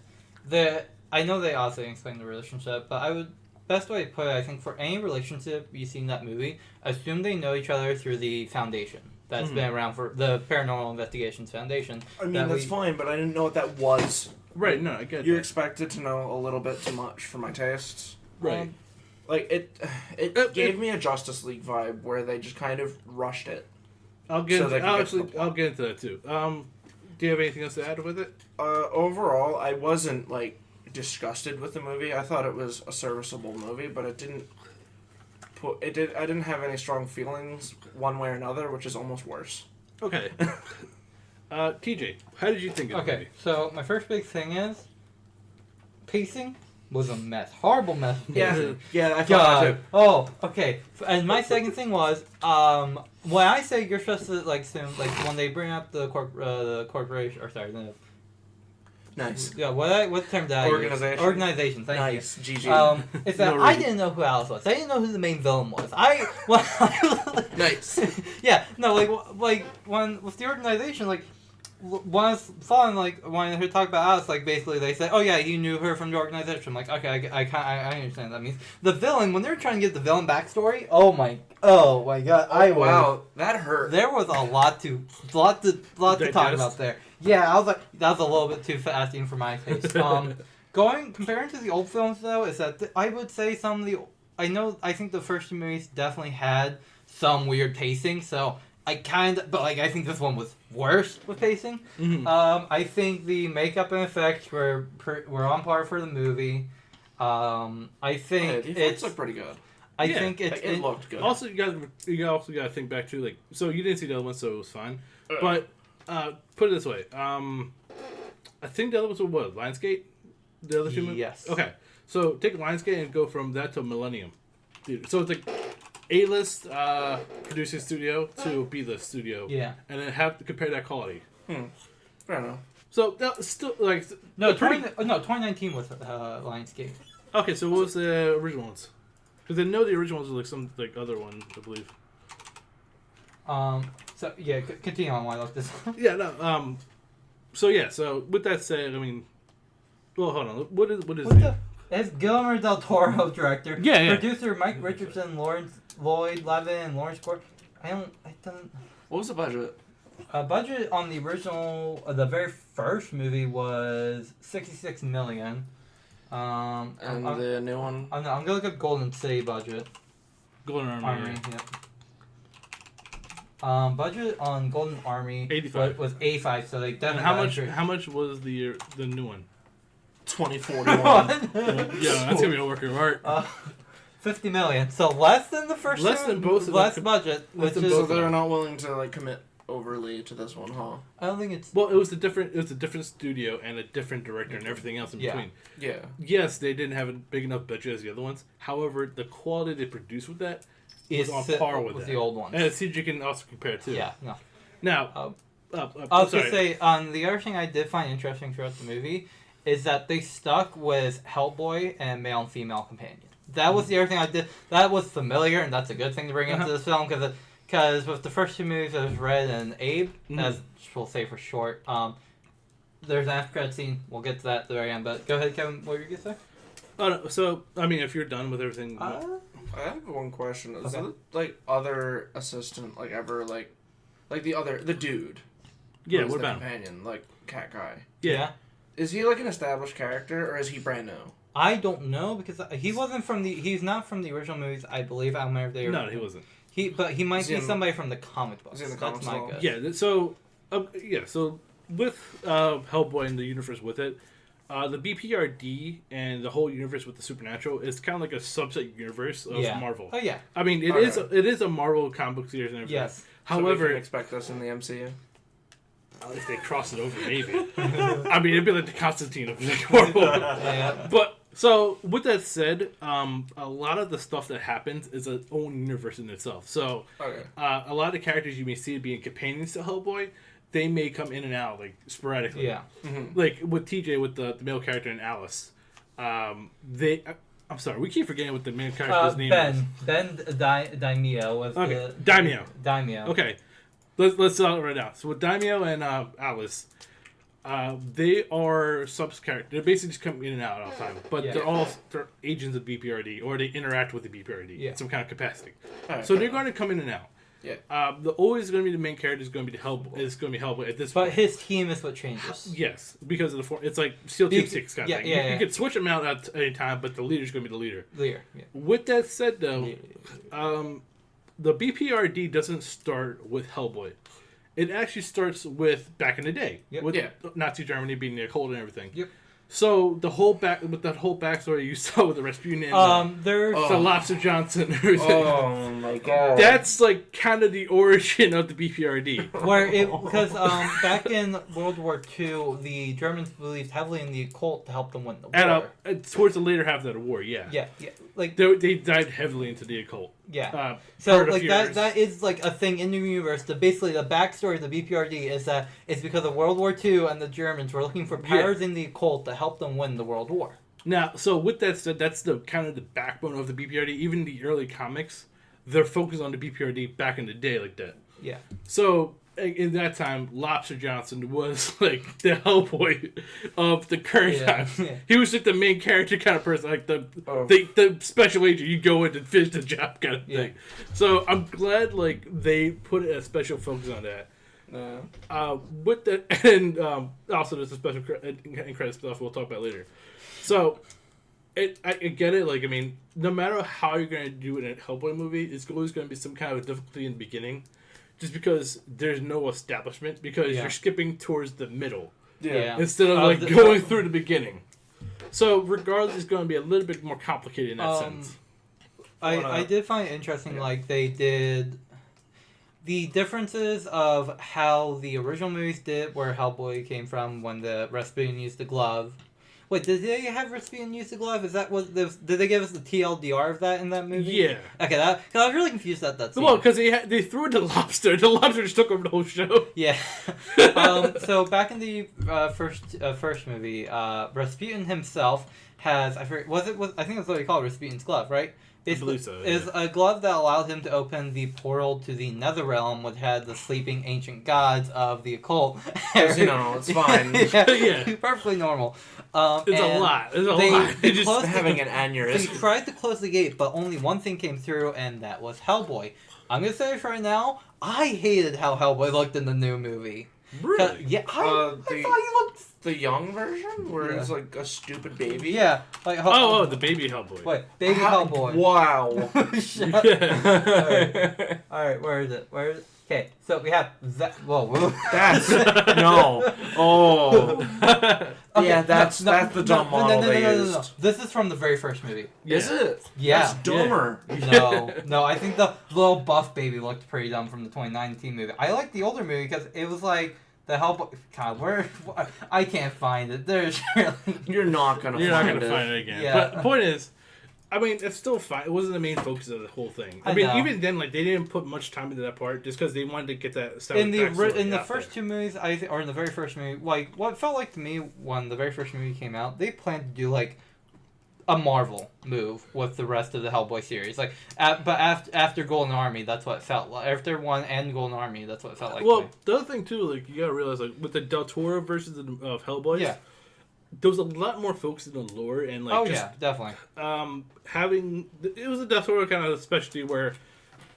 I know they also explain the relationship, but best way to put it, I think, for any relationship you see in that movie, assume they know each other through the foundation that's been around for the Paranormal Investigations Foundation. I mean, that's fine, but I didn't know what that was. Right, no, I get you expected to know a little bit too much for my tastes. Right. Like, it gave me a Justice League vibe where they just kind of rushed it. I'll get into that, too. Do you have anything else to add with it? Overall, I wasn't, like, disgusted with the movie. I thought it was a serviceable movie, but I didn't have any strong feelings one way or another, which is almost worse. Okay. TJ, how did you think of the movie? So my first big thing is pacing was a mess. Horrible mess. Yeah, I thought that too. Oh, okay. And my second thing was, when I say you're supposed to like assume, like when they bring up the corporation, or sorry, nice. Yeah, what term did I use? Organization. Thank you. Nice. GG. It's that I didn't know who Alice was. I didn't know who the main villain was. Nice. Yeah. No, like when with the organization, like when I was following, like when they talk about Alice, like basically they say, "Oh yeah, you knew her from the organization." I'm like, okay, I understand what that means. The villain, when they were trying to get the villain backstory, oh my god, wow, that hurt. There was a lot to talk about there. Yeah, I was like, that was a little bit too fast even for my taste. Comparing to the old films though, is that I would say I think the first two movies definitely had some weird pacing, so I think this one was worse with pacing. Mm-hmm. I think the makeup and effects were on par for the movie. I think the effects look pretty good. I think it looked good. Also, you also got to think back to, like, so you didn't see the other one, so it was fine. But put it this way, I think the other ones were what, Lionsgate? The other two movies? Yes. Okay, so take Lionsgate and go from that to Millennium. So it's like A-list producing studio to B-list studio. Yeah. And then have to compare that quality. Fair enough. So that still, like... No, 2019 was Lionsgate. Okay, so what was the original ones? Because I know the original ones were like some like other one, I believe. So yeah, continue on while I look this up. Yeah, no. So with that said, I mean, well, hold on. What is It's Guillermo del Toro, director. Yeah. Producer Mike Richardson, Lloyd Levin, and Lawrence Gordon. I don't. What was the budget? Budget on the original, the very first movie was $66 million. And the new one? I'm gonna look up Golden City budget. Golden Army. Yeah. Budget on Golden Army 85 was 85. So they definitely. How much was the new one? 2041. Yeah, that's gonna be a work of art. $50 million. So less than the first. Less than both. Less budget. So they're not willing to like commit overly to this one, huh? I don't think it's... Well, it was a different studio and a different director and everything else in between. Yeah. Yes, they didn't have a big enough budget as the other ones. However, the quality they produced with that is on par with the old ones. And CG can also compare too. Yeah. No. Now, I was gonna say, the other thing I did find interesting throughout the movie is that they stuck with Hellboy and male and female companion. That was the other thing I did. That was familiar, and that's a good thing to bring into this film because with the first two movies, it was Red and Abe, as we'll say for short. There's an after credit scene. We'll get to that at the very end. But go ahead, Kevin. What were you gonna say? Oh, no, so I mean, if you're done with everything, I have one question. Is the other assistant ever the dude? Yeah, what about companion, cat guy? Yeah. Is he an established character or is he brand new? I don't know because he's not from the original movies. I believe. I don't remember if they were. No, he wasn't. But he might be somebody from the comic books. Is he in the comics? That's my guess. Yeah. So with Hellboy and the universe with it, the BPRD and the whole universe with the supernatural is kind of like a subset universe of Marvel. Oh yeah. I mean, it is a Marvel comic book series and everything. Yes. However, so we can expect this in the MCU. If they cross it over, maybe. I mean, it'd be like the Constantine of Marvel. Yeah. But So, with that said, a lot of the stuff that happens is its own universe in itself. So, a lot of the characters you may see being companions to Hellboy, they may come in and out, like, sporadically. Yeah. Mm-hmm. Like, with TJ, with the male character and Alice, I'm sorry, we keep forgetting what the main character's name is. Ben Daimio was the... Daimio. Okay. Let's start right now. So, with Daimio and Alice... they are characters. They're basically just coming in and out all the time, but they're agents of BPRD, or they interact with the BPRD in some kind of capacity. So they're going to come in and out. Yeah. Always going to be the main character is going to be Hellboy at this point. But his team is what changes. Yes, because of it's like SEAL Team 6 kind of thing. You could switch them out at any time, but the leader's going to be the leader. Yeah. With that said, though, the BPRD doesn't start with Hellboy. It actually starts with back in the day, with Nazi Germany being the occult and everything. Yep. So the whole backstory you saw with the Rasputin and the Lobster Johnson. Oh my god! That's like kind of the origin of the BPRD. Because back in World War II, the Germans believed heavily in the occult to help them win the war. And towards the later half of the war, like they dived heavily into the occult. Yeah. So like that is like a thing in the universe. Basically the backstory of the BPRD is that it's because of World War II and the Germans were looking for powers in the occult to help them win the World War. Now, so with that said, that's the kind of the backbone of the BPRD. Even the early comics, they're focused on the BPRD back in the day like that. Yeah. So in that time, Lobster Johnson was like the Hellboy of the current time. Yeah. He was like the main character kind of person, like the special agent. You go in and finish the job kind of thing. So I'm glad like they put a special focus on that. With that, and also there's a special end credit stuff we'll talk about later. So I get it. Like I mean, no matter how you're gonna do it in a Hellboy movie, it's always gonna be some kind of difficulty in the beginning. Just because there's no establishment, because you're skipping towards the middle. Yeah. Instead of going through the beginning. So regardless, it's going to be a little bit more complicated in that sense. I did find it interesting, like they did the differences of how the original movies did, where Hellboy came from when the Rasputin used the glove. Wait, did they have Rasputin use the glove? Is that what? Did they give us the TLDR of that in that movie? Yeah. Okay, because I was really confused at that scene. Well, because they threw in the lobster. The lobster just took over the whole show. Yeah. So back in the first movie, Rasputin himself has I think that's what he called Rasputin's glove, right? I believe so. Is a glove that allowed him to open the portal to the Netherrealm, which had the sleeping ancient gods of the occult. It's fine. Yeah. Perfectly normal. It's a lot. They're just having an aneurysm. They tried to close the gate, but only one thing came through, and that was Hellboy. I'm going to say this right now. I hated how Hellboy looked in the new movie. Really? Yeah, I thought he looked... The young version? Where it's like a stupid baby? Yeah. Like, the baby Hellboy. Wait, baby Hellboy. Wow. Alright, where is it? Okay, so we have that. Whoa. That's... No. Oh. Okay, yeah, that's the dumb model they used. No. This is from the very first movie. Is it? Yeah. That's dumber. Yeah. No, I think the little buff baby looked pretty dumb from the 2019 movie. I like the older movie because it was like... The Hellboy... God, I can't find it. There's really... You're not going to find it again. Yeah. But the point is, I mean, it's still fine. It wasn't the main focus of the whole thing. I mean, even then, like, they didn't put much time into that part just because they wanted to get that stuff in the first two movies, or in the very first movie, like, what felt like to me when the very first movie came out, they planned to do, like, a Marvel move with the rest of the Hellboy series. Like, but after Golden Army, that's what it felt like. After one and Golden Army, that's what it felt like. Well, the other thing too, like you gotta realize, like with the Del Toro versions of Hellboy, there was a lot more focus on the lore and like. Definitely. It was a Del Toro kind of specialty where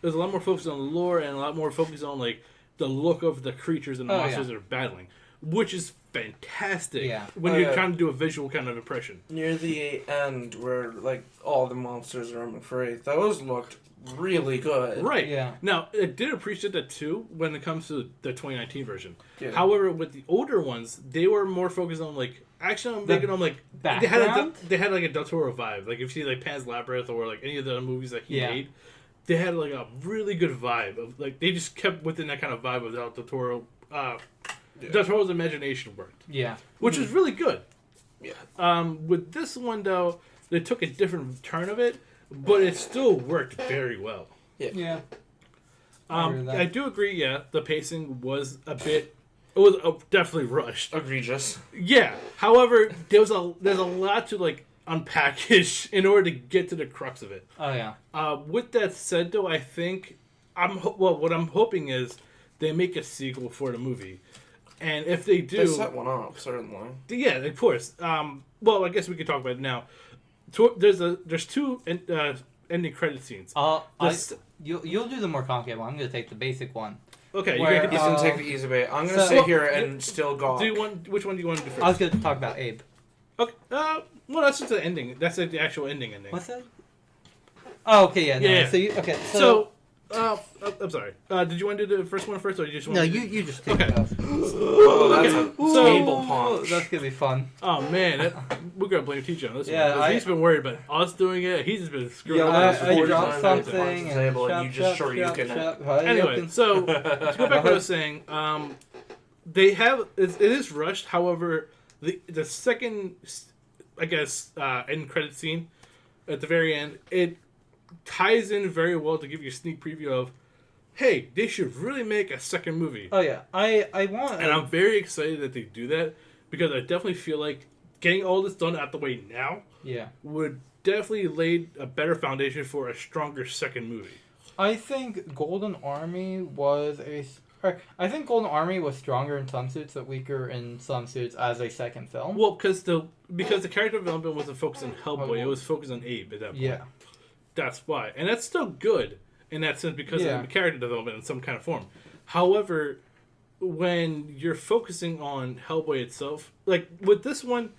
there's a lot more focus on the lore and a lot more focus on like the look of the creatures and the monsters that are battling, which is fantastic when you're trying to do a visual kind of impression. Near the end where like all the monsters are afraid, those looked really good. Right. Yeah. Now, I did appreciate that too when it comes to the 2019 version. Yeah. However, with the older ones, they were more focused on like actually I'm making them like background? They had like a Del Toro vibe. Like if you see like Pan's Labyrinth or like any of the other movies that he made, they had like a really good vibe of like they just kept within that kind of vibe of Del Toro. Del Toro's imagination worked. Yeah. Which is really good. Yeah. With this one though, they took a different turn of it, but it still worked very well. Yeah. I do agree. Yeah, the pacing was a bit. It was definitely rushed. Egregious. Yeah. However, there's a lot to like unpackage in order to get to the crux of it. Oh yeah. With that said, though, I think what I'm hoping is they make a sequel for the movie, and if they do, they set one up certainly. Yeah, of course. Well, I guess we can talk about it now. There's two ending credit scenes. You'll do the more complicated one. I'm gonna take the basic one. Okay, he's gonna take the easy way. I'm gonna sit here and still gawk. Which one do you want to do first? I was gonna talk about Abe. Okay. Well, that's just the ending. That's like the actual ending. What's that? Oh, okay, yeah. No, yeah. So I'm sorry. Did you want to do the first one first, or you just want? No, you just take okay. it off. That's a table punch. That's gonna be fun. Oh man, we're gonna blame teacher on this one. Yeah, he's been worried about us doing it. He's just been screwing up. I dropped something and you just sure you can. Anyway, so to go back to what I was saying, they have it is rushed. However, the second, I guess, end credit scene at the very end, it ties in very well to give you a sneak preview of, hey, they should really make a second movie. Oh yeah, I want, and I'm very excited that they do that because I definitely feel like getting all this done out the way now, would definitely lay a better foundation for a stronger second movie. I think Golden Army was Golden Army was stronger in some suits, but weaker in some suits as a second film. Well, because the character development wasn't focused on Hellboy, it was focused on Abe at that point. Yeah. That's why. And that's still good in that sense because of the character development in some kind of form. However, when you're focusing on Hellboy itself, like with this one,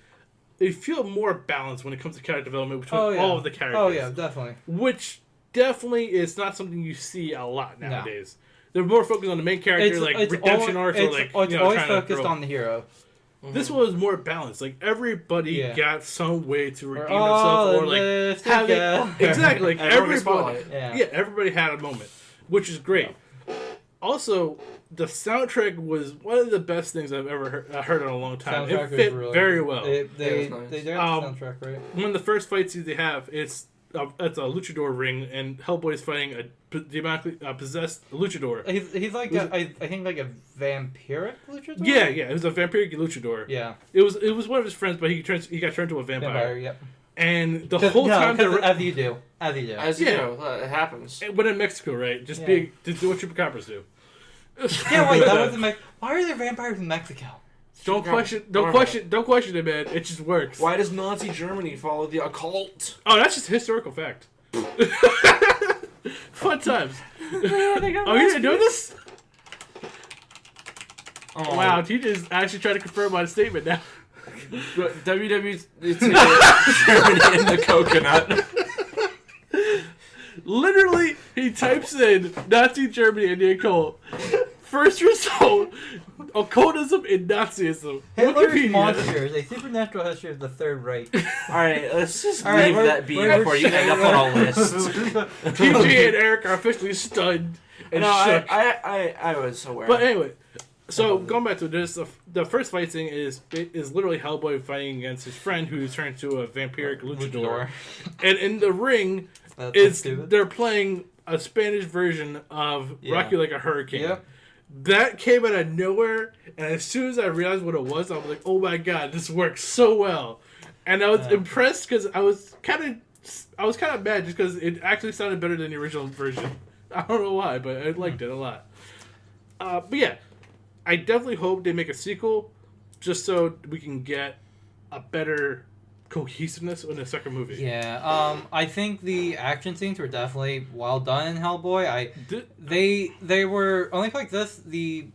you feel more balanced when it comes to character development between all of the characters. Oh, yeah, definitely. Which definitely is not something you see a lot nowadays. No. They're more focused on the main character, redemption arcs, or it's always focused on the hero. Mm-hmm. This one was more balanced. Like everybody got some way to redeem themselves, or like having exactly. Like everybody had a moment, which is great. Also, the soundtrack was one of the best things I've ever heard in a long time. It fit very well. They did the soundtrack right. One of the first fight scenes they have, it's a luchador ring, and Hellboy's fighting a demonically possessed luchador. He's like I think like a vampiric luchador. Yeah, it was a vampiric luchador. Yeah, it was one of his friends, but he got turned into a vampire. Yep. And the whole time, as you do, it happens. But in Mexico, right? Just do what chupacabras do. Yeah, wait, that wasn't why are there vampires in Mexico? Don't question it, man. It just works. Why does Nazi Germany follow the occult? Oh, that's just a historical fact. Fun times. Oh, you're doing this? Oh. Wow, TJ's actually trying to confirm my statement now. WW's Germany in the coconut. Literally, he types in Nazi Germany and the occult. First result, occultism and Nazism. Hitler's Monsters, a supernatural history of the Third Reich. Alright, let's just leave that be before you end up on a list. TJ and Eric are officially stunned and shook. I was aware. But anyway, so going back to this, the first fight scene is literally Hellboy fighting against his friend who turned to a vampiric luchador. And in the ring, they're playing a Spanish version of Rock You Like a Hurricane. Yep. That came out of nowhere, and as soon as I realized what it was, I was like, "Oh my god, this works so well!" And I was impressed because I was kind of mad just because it actually sounded better than the original version. I don't know why, but I liked it a lot. But yeah, I definitely hope they make a sequel, just so we can get a better cohesiveness in the second movie. Yeah, I think the action scenes were definitely well done in Hellboy. They were only like this. The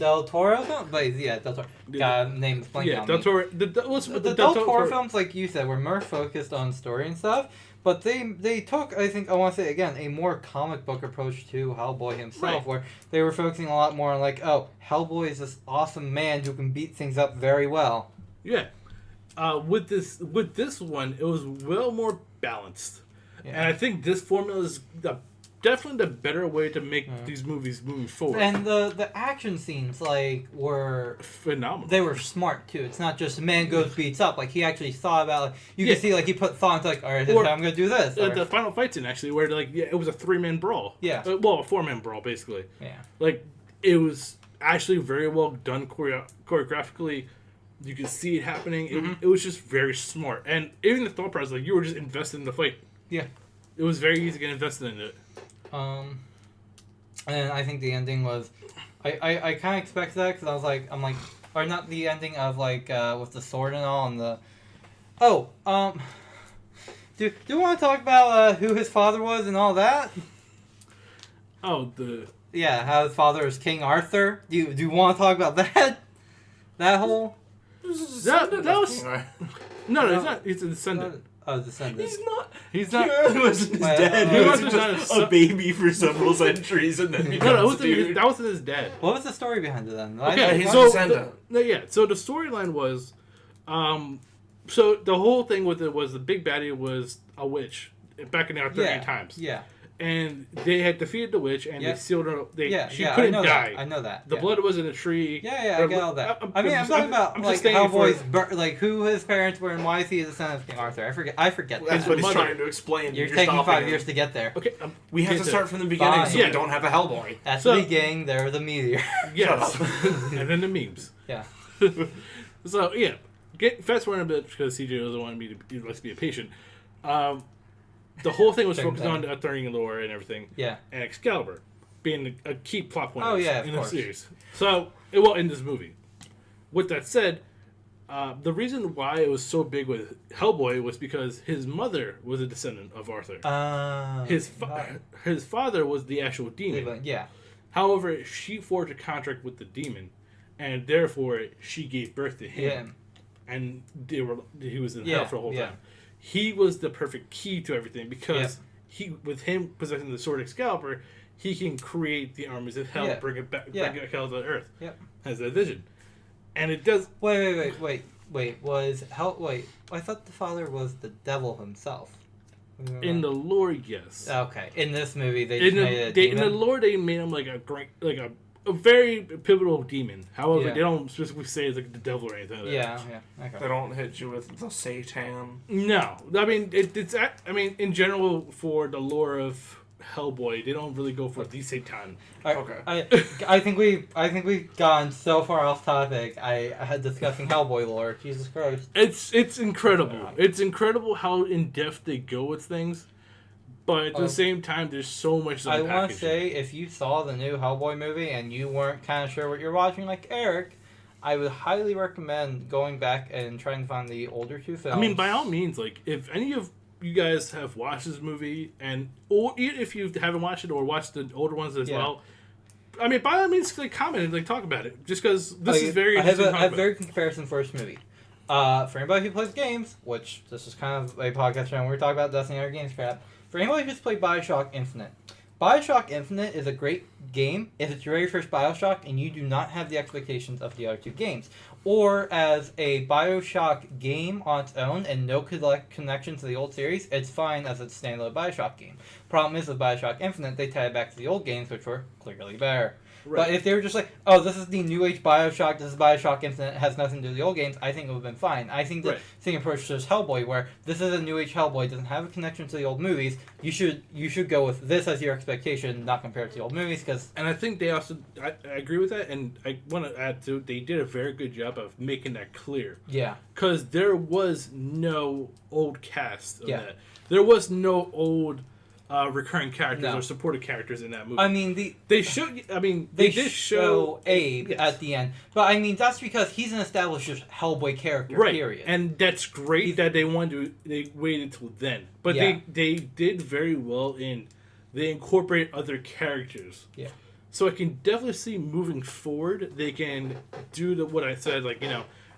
Del Toro film, but Del Toro. God, name's blanking on Del Toro. The Del Toro films, like you said, were more focused on story and stuff. But they took, I think, I want to say again, a more comic book approach to Hellboy himself, where they were focusing a lot more on like, oh, Hellboy is this awesome man who can beat things up very well. Yeah. With this one, it was well more balanced, and I think this formula is definitely the better way to make these movies moving forward. And the action scenes were phenomenal. They were smart too. It's not just a man goes beats up. He actually thought about you can see he put thought into all right, this time I'm gonna do this. The final fight scene actually where it was a 3-man brawl. Yeah. A 4-man brawl basically. Yeah. It was actually very well done choreographically. You could see it happening. It was just very smart, and even the thought process, you were just invested in the fight. Yeah. It was very easy to get invested in it. And I think the ending was, I kind of expected that because I was like, or not the ending of with the sword and all and the, do you want to talk about who his father was and all that? Yeah, how his father is King Arthur. Do you want to talk about that? That whole. That was no, he's not. He's a descendant. Descendant. He's not. He wasn't his dad. He was just a baby for several centuries, and then that wasn't his dad. What was the story behind it then? Okay, he's a descendant. So the storyline was, so the whole thing with it was the big baddie was a witch back in the Arthurian times. Yeah. And they had defeated the witch, and they sealed her. She couldn't die. I know that. The blood was in a tree. Yeah, I get all that. I'm talking about Hellboy's who his parents were and why is he a descendant of King Arthur. I forget. Well, that's what he's trying to explain. You're taking 5 years to get there. Okay, we have to start from the beginning, so we don't have a Hellboy. At the beginning, there was a meteor. Yes, and then the memes. Yeah. So fast forward a bit because CJ doesn't want me to let's be a patient. The whole thing was focused on Arthurian lore and everything. Yeah. And Excalibur being a key plot point in the series. So, in this movie. With that said, the reason why it was so big with Hellboy was because his mother was a descendant of Arthur. His father was the actual demon. Yeah. However, she forged a contract with the demon, and therefore she gave birth to him. Yeah. And he was in hell for the whole time. He was the perfect key to everything because with him possessing the sword Excalibur, he can create the armies of hell, bring it back, bring hell to earth. Yep. Has that vision, and it does. Wait. I thought the father was the devil himself. In the lore, yes. Okay. In this movie, they made a demon. In the lore, they made him like a very pivotal demon. However, they don't specifically say it's like the devil or anything like that. Yeah. Okay. They don't hit you with the Satan. No. I mean, in general, for the lore of Hellboy, they don't really go for the Satan. Okay. I think we've gone so far off topic. I had discussing Hellboy lore. Jesus Christ. It's incredible. Yeah. It's incredible how in depth they go with things. But at the same time, there's so much. I want to say, if you saw the new Hellboy movie and you weren't kind of sure what you're watching, like Eric, I would highly recommend going back and trying to find the older two films. I mean, by all means, if any of you guys have watched this movie, or even if you haven't watched it or watched the older ones as well, I mean, by all means, comment and talk about it. Just because this is very interesting. I have a very comparison first movie. For anybody who plays games, which this is kind of a podcast show, and we're talking about Destiny or games crap. For anybody who's played Bioshock Infinite, Bioshock Infinite is a great game if it's your very first Bioshock and you do not have the expectations of the other two games. Or as a Bioshock game on its own and no connection to the old series, it's fine as a standalone Bioshock game. Problem is with Bioshock Infinite, they tie it back to the old games, which were clearly better. Right. But if they were just like, oh, this is the new age Bioshock, this is Bioshock Infinite, it has nothing to do with the old games, I think it would have been fine. I think the same approach to Hellboy, where this is a new age Hellboy, doesn't have a connection to the old movies, you should go with this as your expectation, not compare it to the old movies, because... And I think they also, I agree with that, and I want to add to, they did a very good job of making that clear. Yeah. Because there was no old cast of that. There was no old... recurring characters or supported characters in that movie. I mean, they did show Abe at the end, but I mean that's because he's an established Hellboy character. Right. Period. And that's great that they waited until then, but they did very well they incorporate other characters. Yeah. So I can definitely see moving forward they can do what I said,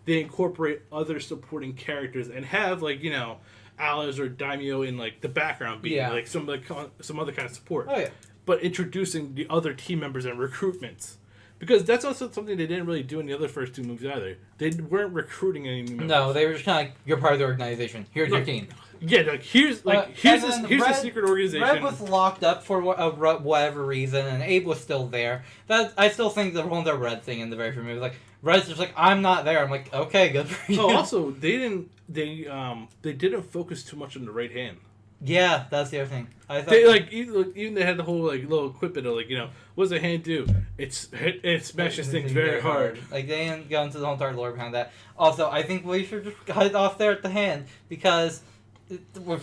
they incorporate other supporting characters and have Alice or Daimyo in the background being some other kind of support. Oh yeah. But introducing the other team members and recruitments. Because that's also something they didn't really do in the other first 2 movies either. They weren't recruiting any new members. No, they were just kind of like, you're part of the organization. Here's your team. Yeah, here's the secret organization. Red was locked up for whatever reason, and Abe was still there. I still think the whole Red thing in the very first movie was like, Red's just like, I'm not there. I'm like, okay, good for you. Oh, also, they didn't focus too much on the right hand. Yeah, that's the other thing. I thought even they had the whole little quip of what does a hand do? It smashes things very hard. Like they didn't go into the whole entire lore behind that. Also, I think we should just cut it off there at the hand because we're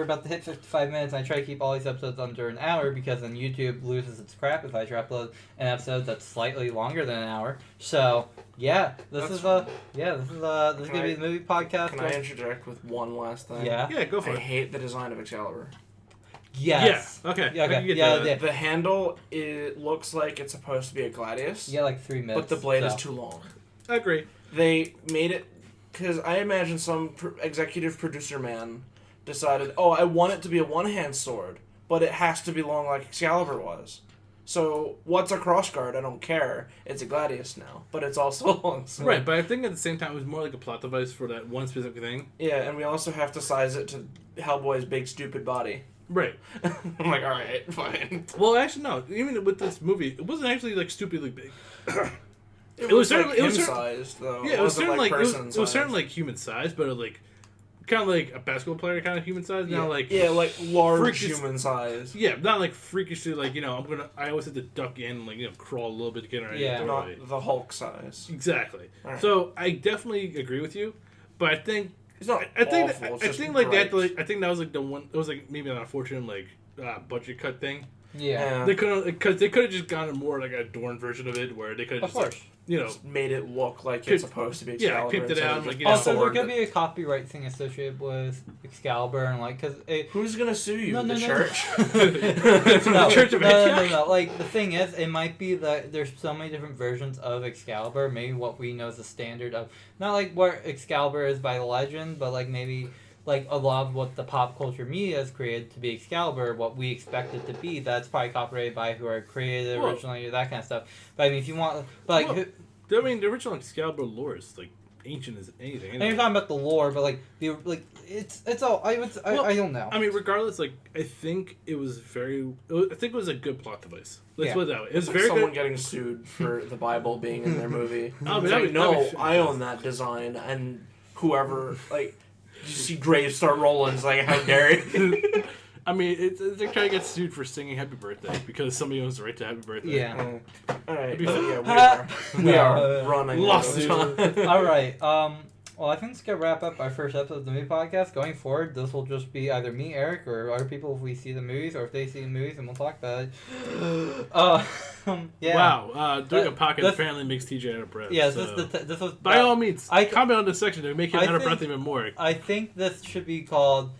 about to hit 55 minutes. And I try to keep all these episodes under an hour because then YouTube loses its crap if I try to upload an episode that's slightly longer than an hour. So yeah, this is gonna be the movie podcast. Can I interject with one last thing? Yeah, go for it. I hate the design of Excalibur. Yes. Yeah. Okay. Yeah. The handle, it looks like it's supposed to be a gladius. Yeah, like 3 minutes. But the blade is too long. I agree. They made it because I imagine some executive producer man decided, I want it to be a one-hand sword, but it has to be long like Excalibur was. So what's a crossguard? I don't care. It's a gladius now, but it's also a long sword. Right, but I think at the same time it was more like a plot device for that one specific thing. Yeah, and we also have to size it to Hellboy's big stupid body. Right. I'm like, all right, fine. Well, actually, no. Even with this movie, it wasn't actually like stupidly big. It was human-sized, though. Yeah, it was certainly like human sized, but like kind of like a basketball player kind of human size. Yeah. Now like large human size. Yeah, not like freakishly like I always have to duck in and crawl a little bit to get around. Yeah, not the Hulk size. Exactly. Right. So I definitely agree with you, but I think it's not. I think that was like the one. It was like maybe an unfortunate budget cut thing. Yeah. They could have just gone a more like adorned version of it where they could have just just made it look like it's supposed to be Excalibur. Yeah, pimped it out. Also, there could be a copyright thing associated with Excalibur and because who's gonna sue you? The church? The Church of Antioch? No. Like the thing is, it might be that there's so many different versions of Excalibur. Maybe what we know is the standard of not like what Excalibur is by the legend, but maybe. A lot of what the pop culture media has created to be Excalibur, what we expect it to be, that's probably copyrighted by who are created originally, that kind of stuff. But I mean, if you want, the original Excalibur lore is ancient as anything. And you're talking about the lore, but it's all I don't know. I mean, regardless, I think it was a good plot device. Let's put it that way. It was very someone good. Getting sued for the Bible being in their movie. I own that design, and whoever you see graves start rolling. It's like, how dare you? I mean, they're trying to get sued for singing Happy Birthday because somebody owns the right to Happy Birthday. Yeah. All right. We are running. Lawsuit. All right. Well, I think it's going to wrap up our first episode of the movie podcast. Going forward, this will just be either me, Eric, or other people if we see the movies, or if they see the movies, and we'll talk about it. Yeah. Wow. Doing a podcast apparently makes TJ out of breath. Yeah, so. this was... By all means, comment on this section to make him out of breath even more. I think this should be called...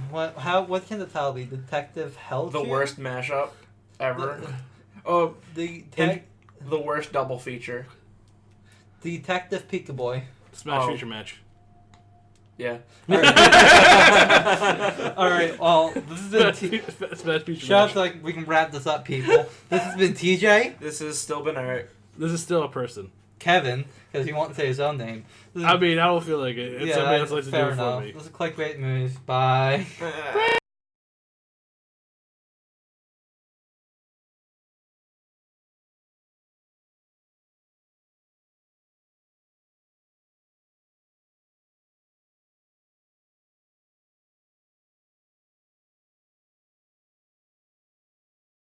What can the title be? Detective Hellboy? The worst mashup ever. The worst double feature. Detective Pikachu. Smash feature match. Yeah. Alright, well, this has been Smash feature match. match. We can wrap this up, people. This has been TJ. This has still been Eric. This is still a person. Kevin, because he won't say his own name. I mean, I don't feel like it. If somebody else likes to do it for me. This is Clickbait Movies. Bye.